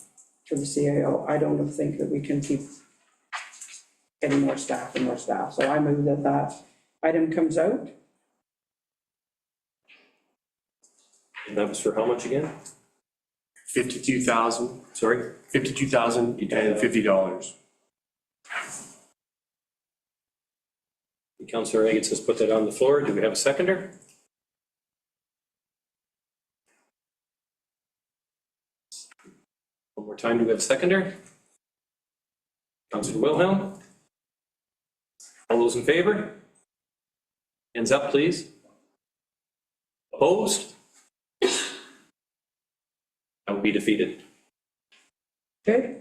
for the CAO. I don't think that we can keep getting more staff and more staff. So I move that that item comes out. And that was for how much again? 52,000. Sorry? $52,050. Councillor Eggetts has put that on the floor. Do we have a seconder? One more time, do we have a seconder? Councillor Wilhelm? All those in favor? Hands up, please. Opposed? I will be defeated. Okay.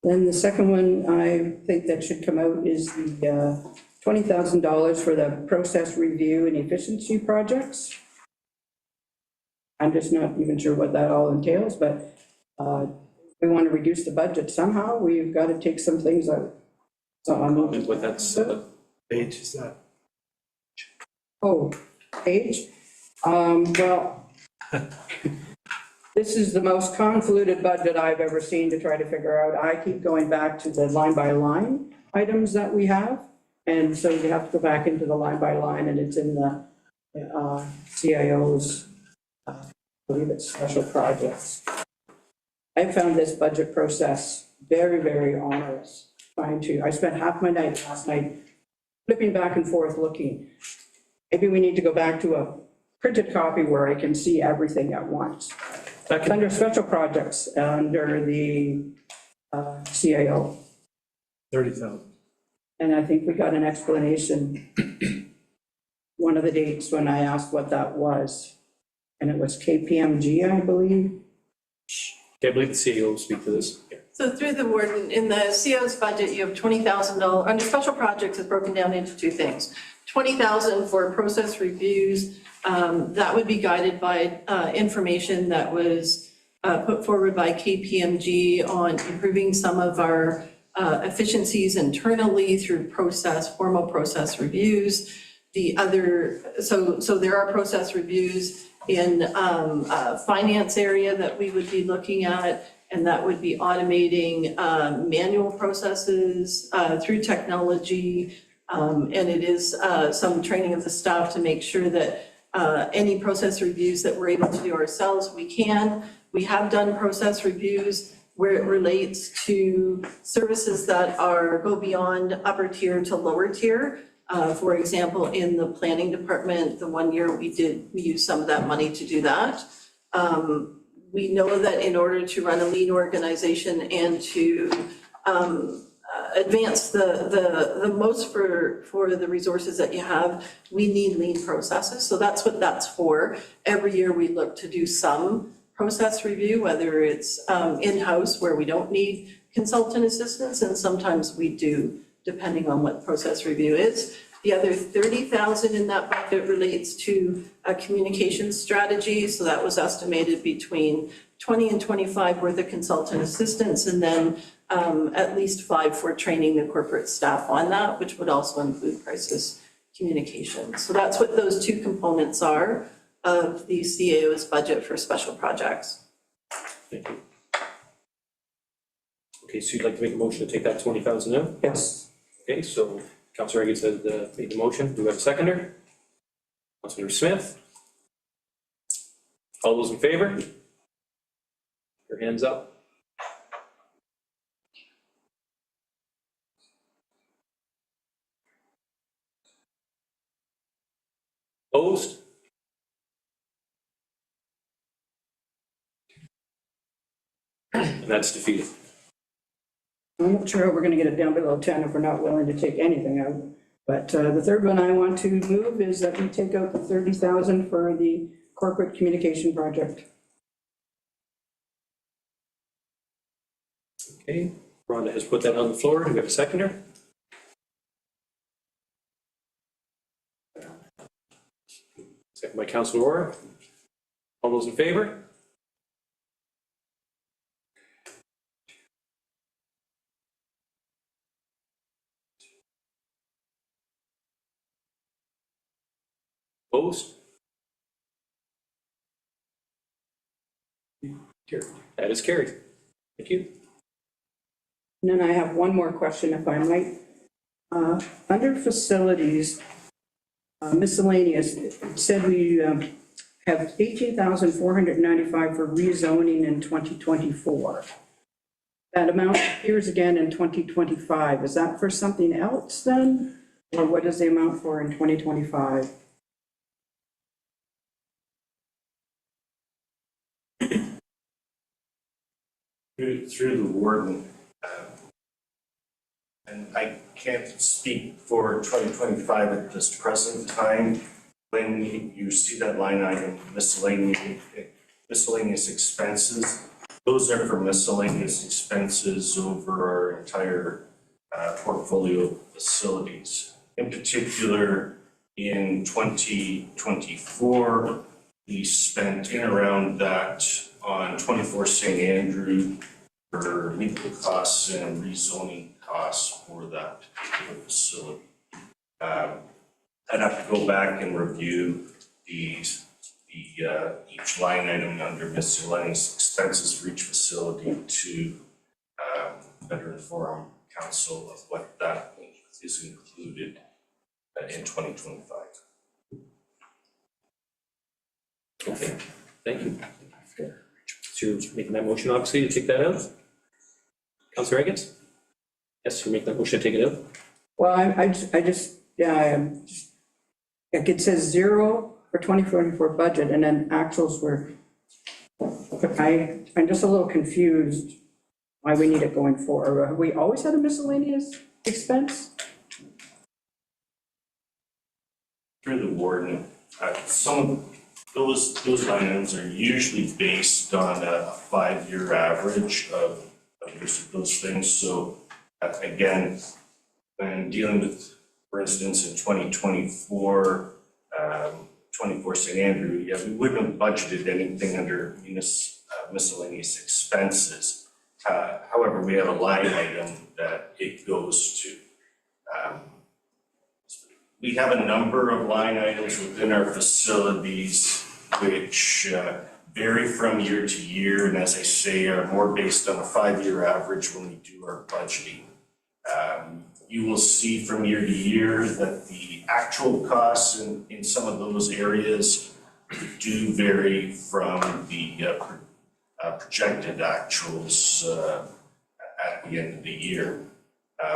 Then the second one I think that should come out is the $20,000 for the process review and efficiency projects. I'm just not even sure what that all entails, but we want to reduce the budget somehow, we've got to take some things out. So I'm, But that's, Page is that? oh, page, well, this is the most convoluted budget I've ever seen to try to figure out. I keep going back to the line by line items that we have. And so you have to go back into the line by line, and it's in the CIO's, I believe it's special projects. I found this budget process very, very onerous, I spent half my night last night flipping back and forth looking. Maybe we need to go back to a printed copy where I can see everything at once. It's under special projects, under the CIO. 30,000. And I think we got an explanation one of the dates when I asked what that was. And it was KPMG, I believe. okay, I believe the CEO will speak to this. So through the warden, in the CO's budget, you have $20,000, under special projects, it's broken down into two things. $20,000 for process reviews, that would be guided by information that was put forward by KPMG on improving some of our efficiencies internally through formal process reviews. The other, so there are process reviews in finance area that we would be looking at, and that would be automating manual processes through technology. And it is some training of the staff to make sure that any process reviews that we're able to do ourselves, we can. We have done process reviews where it relates to services that go beyond upper tier to lower tier. For example, in the planning department, the 1 year we used some of that money to do that. We know that in order to run a lean organization and to advance the most for the resources that you have, we need lean processes. So that's what that's for. Every year we look to do some process review, whether it's in-house where we don't need consultant assistance, and sometimes we do, depending on what process review is. The other 30,000 in that bucket relates to a communication strategy. So that was estimated between 20 and 25 worth of consultant assistance, and then at least 5 for training the corporate staff on that, which would also include crisis communication. So that's what those two components are of the CAO's budget for special projects. Thank you. Okay, so you'd like to make a motion to take that 20,000 out? Yes. Okay, so Councilor Reagan said made the motion. Do we have a seconder? Councilor Smith? All those in favor? Your hands up. Opposed? And that's defeated. I'm not sure how we're gonna get it down below 10 if we're not willing to take anything out. But the third one I want to move is that we take out the 30,000 for the corporate communication project. Okay, Rhonda has put that on the floor. Do we have a seconder? Second by Councilor Orr. All those in favor? Opposed? That is carried. Thank you. And then I have one more question, if I might. Under facilities, miscellaneous, it said we have 18,495 for rezoning in 2024. That amount appears again in 2025. Is that for something else then? Or what is the amount for in 2025? Through the warden, and I can't speak for 2025 at this present time. When you see that line item, miscellaneous expenses, those are for miscellaneous expenses over our entire portfolio of facilities. In particular, in 2024, we spent in around that on 24 St. Andrew, for legal costs and rezoning costs for that particular facility. I'd have to go back and review each line item under miscellaneous expenses for each facility to better inform council of what that is included in 2025. Okay, thank you. So you're making that motion, obviously, to take that out? Councillor Higgins? Yes, you're making that motion to take it out? Well, I'm just, like it says 0 for 2024 budget and then actuals were, I'm just a little confused why we need it going forward. Have we always had a miscellaneous expense? Through the warden, some of those line items are usually based on a 5-year average of those things. So again, when dealing with, for instance, in 2024, 24 St. Andrew, yeah, we wouldn't have budgeted anything under miscellaneous expenses. However, we have a line item that it goes to. We have a number of line items within our facilities which vary from year to year, and as I say, are more based on a 5-year average when we do our budgeting. You will see from year to year that the actual costs in some of those areas do vary from the projected actuals at the end of the year.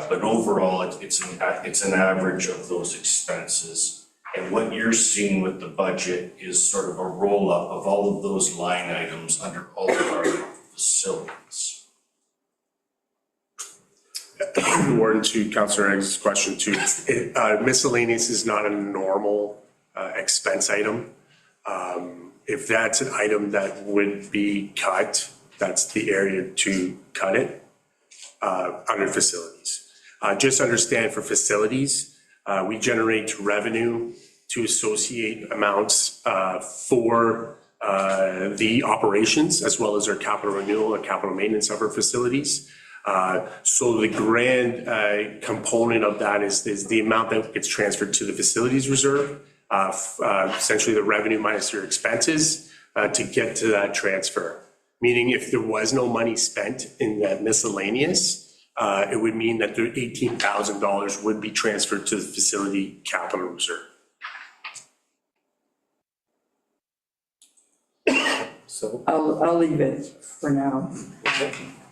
But overall, it's an average of those expenses. And what you're seeing with the budget is sort of a roll-up of all of those line items under all of our facilities. Warden, to Councillor Eggs' question too, miscellaneous is not a normal expense item. If that's an item that would be cut, that's the area to cut it under facilities. Just understand for facilities, we generate revenue to associate amounts for the operations as well as our capital renewal and capital maintenance of our facilities. So the grand component of that is the amount that gets transferred to the facilities reserve, essentially the revenue minus your expenses to get to that transfer. Meaning if there was no money spent in that miscellaneous, it would mean that the $18,000 would be transferred to the facility capital reserve. So I'll leave it for now.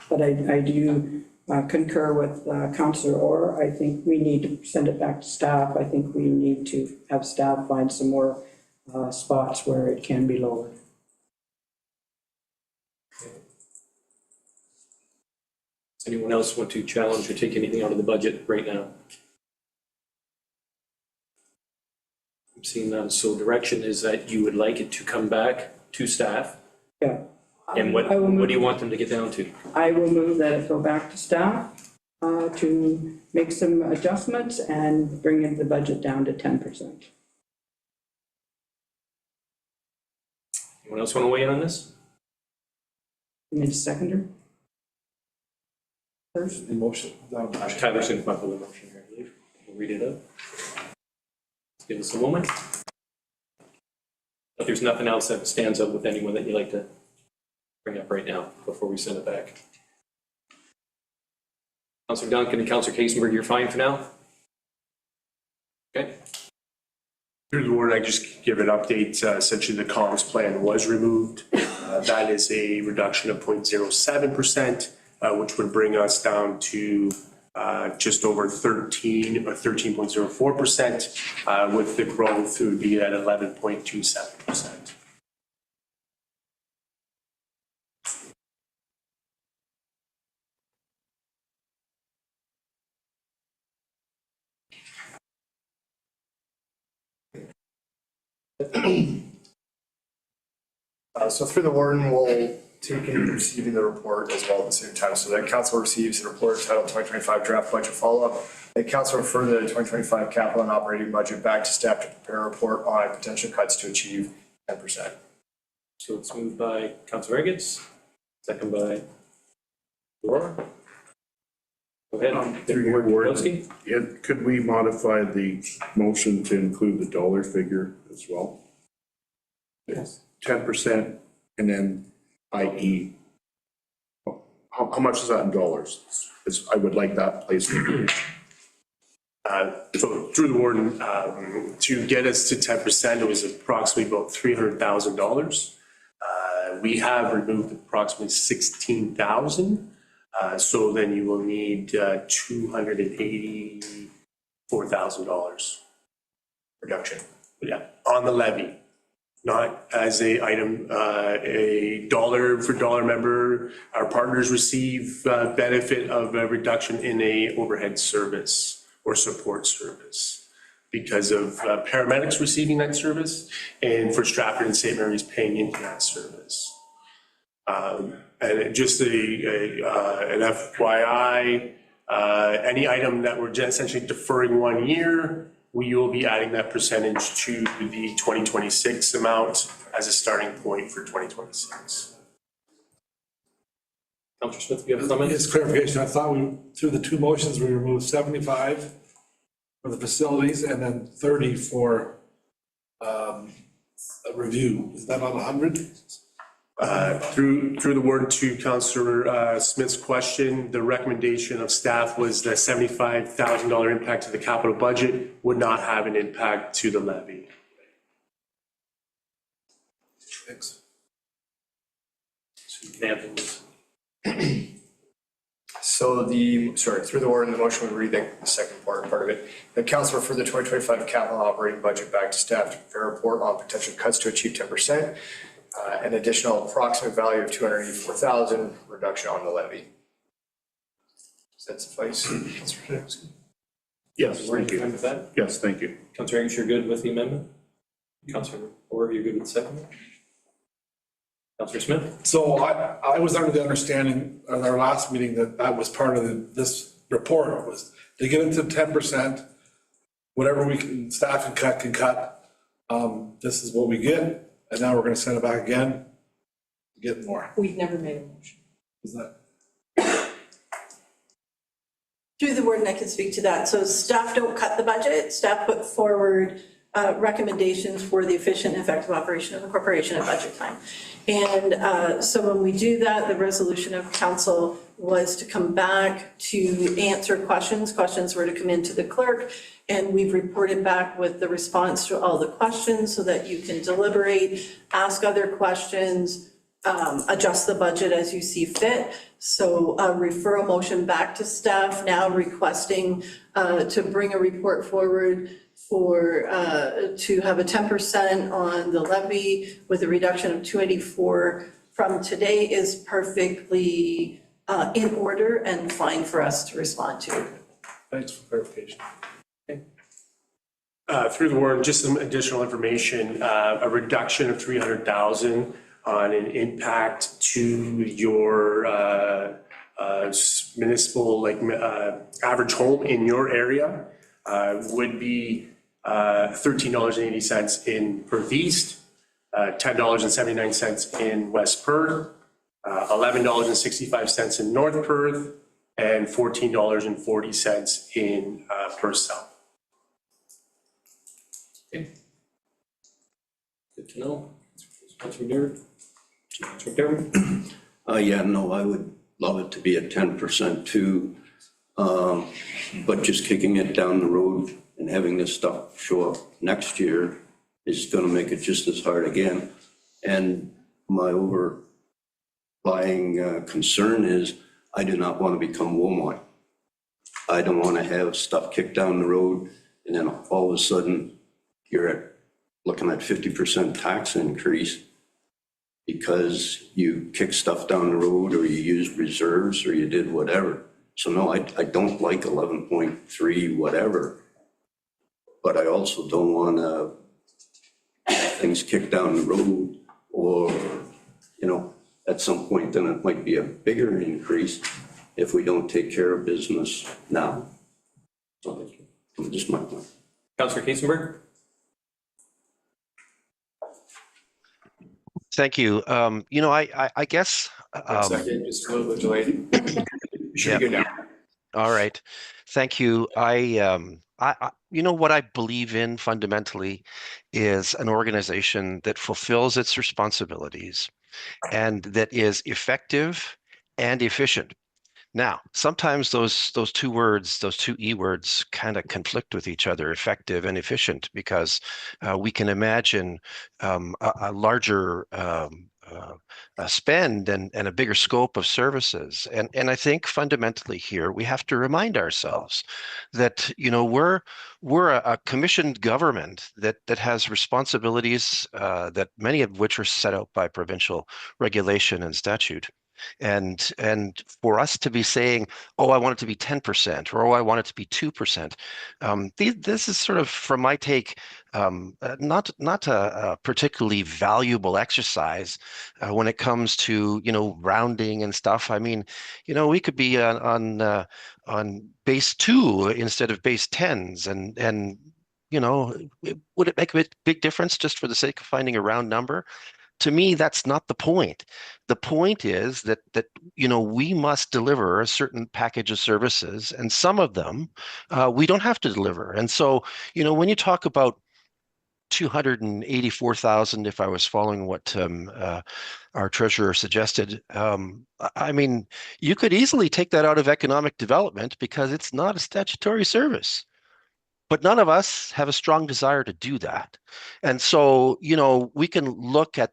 But I do concur with Councillor Orr. I think we need to send it back to staff. I think we need to have staff find some more spots where it can be lowered. Does anyone else want to challenge or take anything out of the budget right now? I'm seeing none. So direction is that you would like it to come back to staff? Yeah. And what do you want them to get down to? I will move that it go back to staff to make some adjustments and bring in the budget down to 10%. Anyone else want to weigh in on this? You need a seconder? First? The motion. Tyler's going to come up with a motion here, I believe. We'll read it out. Let's give us a moment. If there's nothing else that stands out with anyone that you'd like to bring up right now before we send it back. Councillor Duncan and Councillor Kasenberg, you're fine for now? Okay. Through the word, I just give an update. Essentially, the comms plan was removed. That is a reduction of 0.07%, which would bring us down to just over 13 or 13.04%. With the growth, it would be at 11.27%. So through the warden, we'll take in receiving the report as well at the same time, so that council receives the report titled 2025 draft budget follow-up. The council refer the 2025 capital and operating budget back to staff to prepare a report on potential cuts to achieve 10%. So it's moved by Councillor Higgins, second by Aurora? Go ahead. Through your word, Wojciechowski? could we modify the motion to include the dollar figure as well? Yes. 10% and then i.e. How much is that in dollars? I would like that placed. So through the warden, to get us to 10%, it was approximately about $300,000. We have removed approximately 16,000. So then you will need $284,000 reduction. Yeah, on the levy, not as a item, a dollar for dollar member. Our partners receive benefit of a reduction in a overhead service or support service because of paramedics receiving that service and for Stratford and St. Mary's paying into that service. And just an FYI, any item that we're essentially deferring 1 year, we will be adding that percentage to the 2026 amount as a starting point for 2026. Councillor Smith, do you have a comment? Just clarification, I thought through the two motions, we removed 75 for the facilities and then 30 for a review. Is that on 100? Through the word to Councillor Smith's question, the recommendation of staff was that $75,000 impact to the capital budget would not have an impact to the levy. Thanks. So through the warden, the motion would read the second part of it. The council refer the 2025 capital operating budget back to staff to prepare a report on potential cuts to achieve 10%. An additional approximate value of $284,000 reduction on the levy. Does that suffice? Yes, thank you. With that? Yes, thank you. Councillor Angus, you're good with the amendment? Councillor Orr, you're good with the second? Councillor Smith? So I was under the understanding at our last meeting that was part of this report was to get into 10%, whatever staff can cut. This is what we get, and now we're gonna send it back again to get more. We've never made a motion. Is that? Through the warden, I can speak to that. So staff don't cut the budget. Staff put forward recommendations for the efficient and effective operation of the corporation at budget time. And so when we do that, the resolution of council was to come back to answer questions. Questions were to come into the clerk, and we've reported back with the response to all the questions so that you can deliberate, ask other questions, adjust the budget as you see fit. So a referral motion back to staff now requesting to bring a report forward for to have a 10% on the levy with a reduction of 284 from today is perfectly in order and fine for us to respond to. Thanks for clarification. Through the word, just some additional information, a reduction of 300,000 on an impact to your municipal, average home in your area would be $13.80 in Perth East, $10.79 in West Perth, $11.65 in North Perth, and $14.40 in Perth South. Okay. Good to know. Councillor McDermott? Yeah, no, I would love it to be at 10% too. But just kicking it down the road and having this stuff show up next year is gonna make it just as hard again. And my overlying concern is I do not want to become Walmart. I don't want to have stuff kicked down the road and then all of a sudden you're looking at 50% tax increase because you kick stuff down the road or you used reserves or you did whatever. So no, I don't like 11.3 whatever, but I also don't want to have things kicked down the road or, at some point then it might be a bigger increase if we don't take care of business now. So just my point. Councillor Kiesenberg? Thank you. I guess. Second, just a little bit delayed. You should be good now. All right. Thank you. You know what I believe in fundamentally is an organization that fulfills its responsibilities and that is effective and efficient. Now, sometimes those two words, those two E words, kind of conflict with each other, effective and efficient, because we can imagine a larger spend and a bigger scope of services. And I think fundamentally here we have to remind ourselves that we're a commissioned government that has responsibilities that many of which are set out by provincial regulation and statute. And for us to be saying, oh, I want it to be 10%, or oh, I want it to be 2%, this is sort of, from my take, not a particularly valuable exercise when it comes to rounding and stuff. I mean, we could be on base 2 instead of base 10s, and would it make a big difference just for the sake of finding a round number? To me, that's not the point. The point is that we must deliver a certain package of services, and some of them we don't have to deliver. And so, when you talk about 284,000, if I was following what our treasurer suggested, I mean, you could easily take that out of economic development because it's not a statutory service. But none of us have a strong desire to do that. And so, we can look at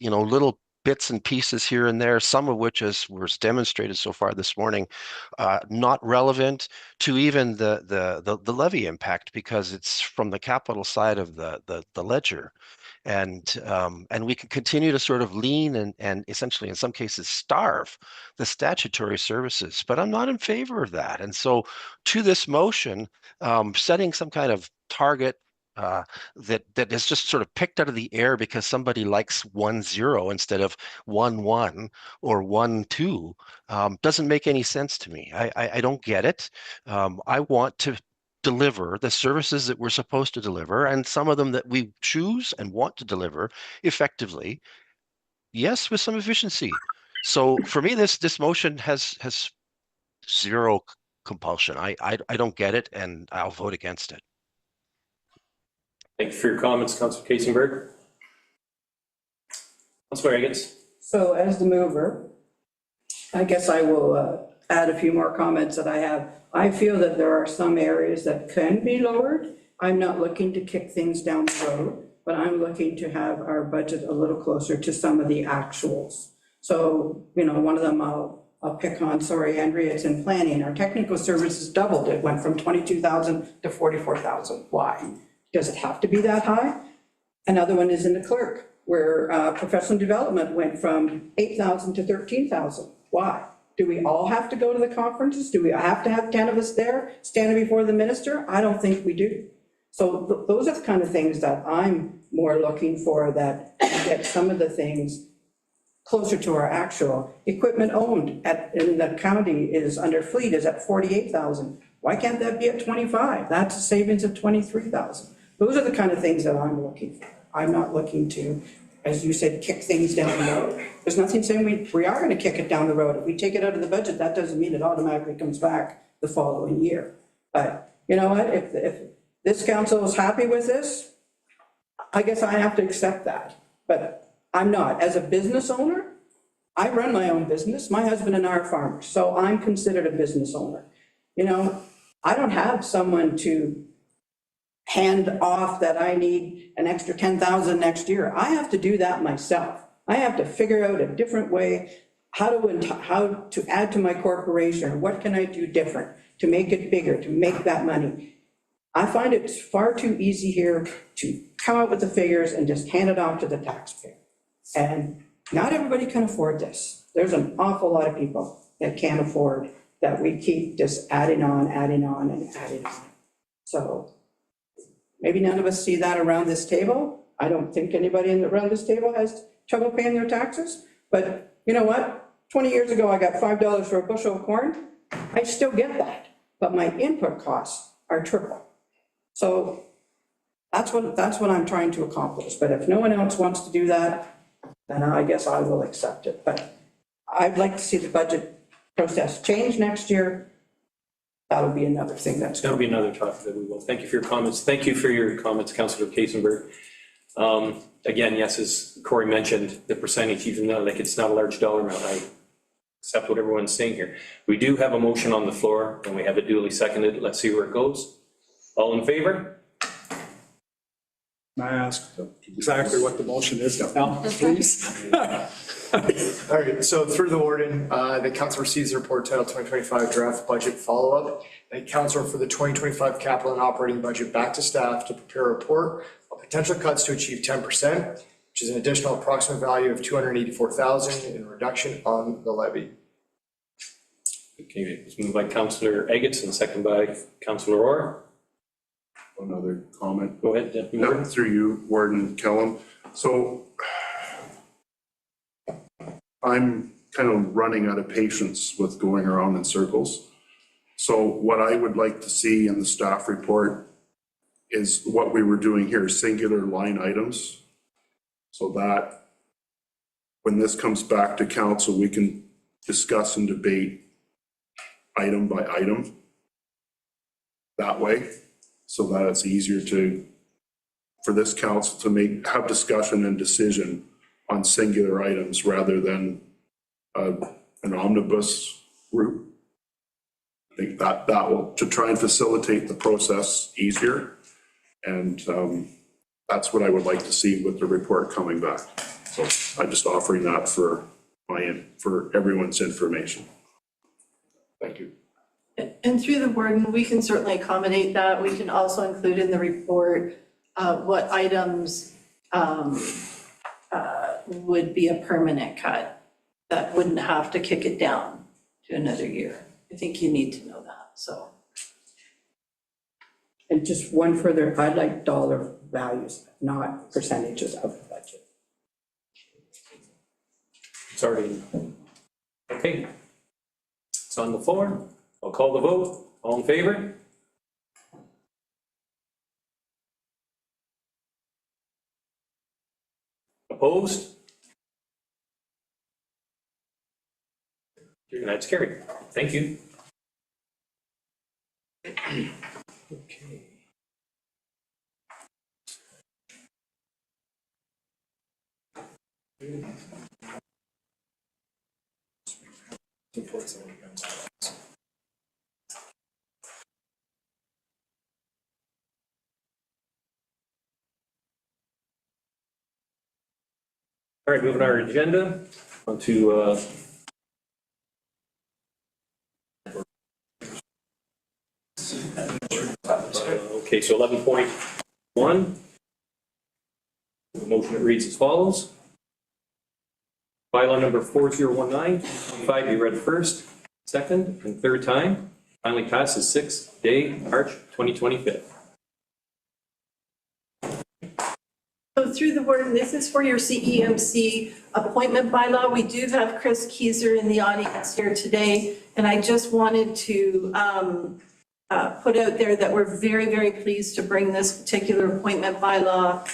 little bits and pieces here and there, some of which, as was demonstrated so far this morning, not relevant to even the levy impact because it's from the capital side of the ledger. And we can continue to sort of lean and essentially, in some cases, starve the statutory services. But I'm not in favor of that. And so, to this motion, setting some kind of target that is just sort of picked out of the air because somebody likes 1-0 instead of 1-1 or 1-2 doesn't make any sense to me. I don't get it. I want to deliver the services that we're supposed to deliver, and some of them that we choose and want to deliver effectively, yes, with some efficiency. So for me, this motion has zero compulsion. I don't get it, and I'll vote against it. Thank you for your comments, Councilor Kasenberg. Councilor Higgins. So as the mover, I guess I will add a few more comments that I have. I feel that there are some areas that can be lowered. I'm not looking to kick things down the road, but I'm looking to have our budget a little closer to some of the actuals. So, one of them I'll pick on, sorry, Andrea, it's in planning. Our technical services doubled. It went from 22,000 to 44,000. Why? Does it have to be that high? Another one is in the clerk, where professional development went from 8,000 to 13,000. Why? Do we all have to go to the conferences? Do we have to have 10 of us there standing before the minister? I don't think we do. So those are the kind of things that I'm more looking for, that get some of the things closer to our actual. Equipment owned in the county is under fleet is at 48,000. Why can't that be at 25? That's a savings of 23,000. Those are the kind of things that I'm looking for. I'm not looking to, as you said, kick things down the road. There's nothing saying we are going to kick it down the road. If we take it out of the budget, that doesn't mean it automatically comes back the following year. But you know what? If this council is happy with this, I guess I have to accept that. But I'm not. As a business owner, I run my own business. My husband and I are farmers, so I'm considered a business owner. I don't have someone to hand off that I need an extra 10,000 next year. I have to do that myself. I have to figure out a different way how to add to my corporation. What can I do different to make it bigger, to make that money? I find it far too easy here to come up with the figures and just hand it off to the taxpayer. And not everybody can afford this. There's an awful lot of people that can't afford that we keep just adding on, and adding on. So maybe none of us see that around this table. I don't think anybody around this table has trouble paying their taxes. But you know what? 20 years ago, I got $5 for a bushel of corn. I still get that, but my input costs are triple. So that's what I'm trying to accomplish. But if no one else wants to do that, then I guess I will accept it. But I'd like to see the budget process change next year, that'll be another thing that's. That'll be another topic that we will. Thank you for your comments. Thank you for your comments, Councillor Kasenberg. Again, yes, as Corey mentioned, the percentage, even though like it's not a large dollar amount, I accept what everyone's saying here. We do have a motion on the floor and we have it duly seconded. Let's see where it goes. All in favor? May I ask exactly what the motion is now, please? All right, so through the warden, the council receives the report titled 2025 draft budget follow-up. The council for the 2025 capital and operating budget back to staff to prepare a report of potential cuts to achieve 10%, which is an additional approximate value of $284,000 in reduction on the levy. Okay, it's moved by Councillor Eggetts and second by Councillor Orr. One other comment. Go ahead, Deputy Warden. Through you, Warden Kellum. So I'm kind of running out of patience with going around in circles. So what I would like to see in the staff report is what we were doing here, singular line items. So that when this comes back to council, we can discuss and debate item by item that way, so that it's easier for this council to have discussion and decision on singular items rather than an omnibus route. I think that will, to try and facilitate the process easier. And that's what I would like to see with the report coming back. So I'm just offering that for everyone's information. Thank you. And through the warden, we can certainly accommodate that. We can also include in the report what items would be a permanent cut that wouldn't have to kick it down to another year. I think you need to know that, so. And just one further, I'd like dollar values, not percentages of the budget. It's already, okay. It's on the floor. I'll call the vote. All in favor? Opposed? And that's carried. Thank you. Okay. All right, moving our agenda onto okay, so 11.1. The motion that reads as follows. Bylaw number 4019, 5 be read first, second, and third time. Finally passes 6th day, March 2025. So through the warden, this is for your CEMC appointment bylaw. We do have Chris Keyser in the audience here today, and I just wanted to put out there that we're very, very pleased to bring this particular appointment bylaw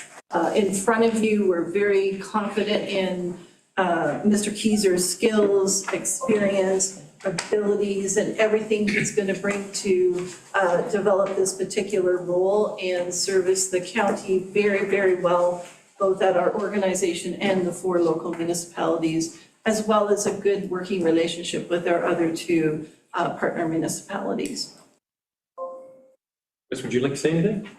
in front of you. We're very confident in Mr. Keyser's skills, experience, abilities, and everything he's going to bring to develop this particular role and service the county very, very well, both at our organization and the 4 local municipalities, as well as a good working relationship with our other 2 partner municipalities. Chris, would you like to say anything?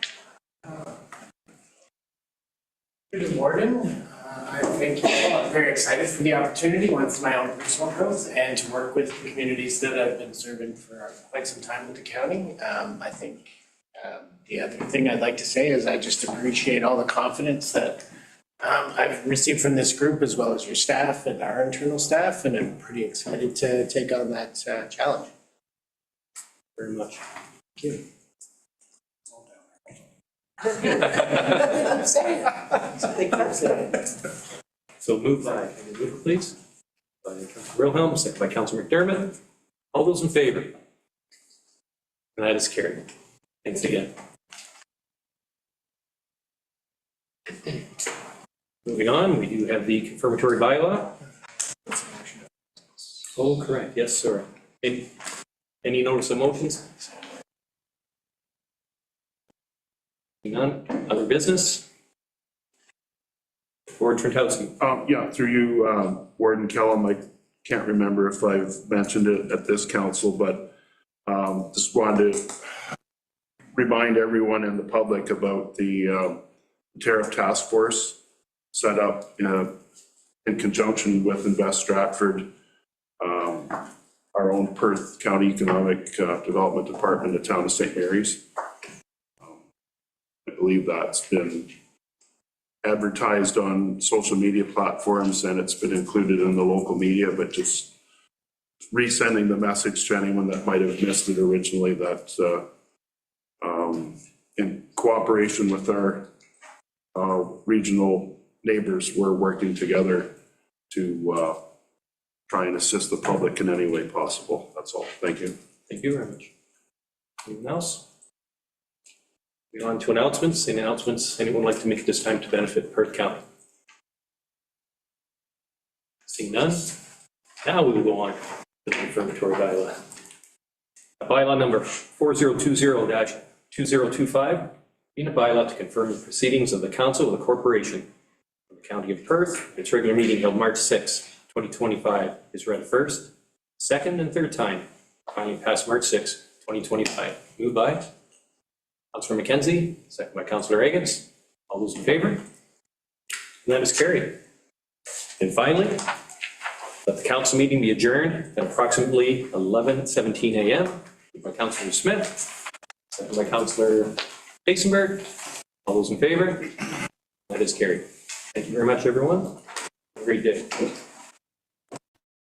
Good Warden. Thank you. I'm very excited for the opportunity, once my own personal growth, and to work with the communities that I've been serving for quite some time with the county. I think the other thing I'd like to say is I just appreciate all the confidence that I've received from this group, as well as your staff and our internal staff, and I'm pretty excited to take on that challenge. Very much. Thank you. So move by, can you move please? By Councilor Wilhelm, second by Councilor McDermott. All those in favor? And that is carried. Thanks again. Moving on, we do have the confirmatory bylaw. Oh, correct, yes, sir. Any notice of motions? None, other business? Board Trentowski. Yeah, through you, Warden Kellum, I can't remember if I've mentioned it at this council, but just wanted to remind everyone in the public about the tariff task force set up in conjunction with Invest Stratford, our own Perth County Economic Development Department, the town of St. Mary's. I believe that's been advertised on social media platforms and it's been included in the local media, but just resending the message to anyone that might have missed it originally that in cooperation with our regional neighbors, we're working together to try and assist the public in any way possible. That's all. Thank you. Thank you very much. Anyone else? Moving on to announcements. Any announcements anyone would like to make at this time to benefit Perth County? Seeing none, now we will go on to the confirmatory bylaw. Bylaw number 4020-2025, being a bylaw to confirm the proceedings of the Council of the Corporation of the County of Perth. Its regular meeting held March 6, 2025 is read first, second, and third time, finally passed March 6, 2025. Moved by Councilor McKenzie, second by Councilor Higgins. All those in favor? And that is carried. And finally, let the council meeting be adjourned at approximately 11:17 a.m. Moved by Councilor Smith, second by Councilor Pacenberg. All those in favor? That is carried. Thank you very much, everyone. Have a great day.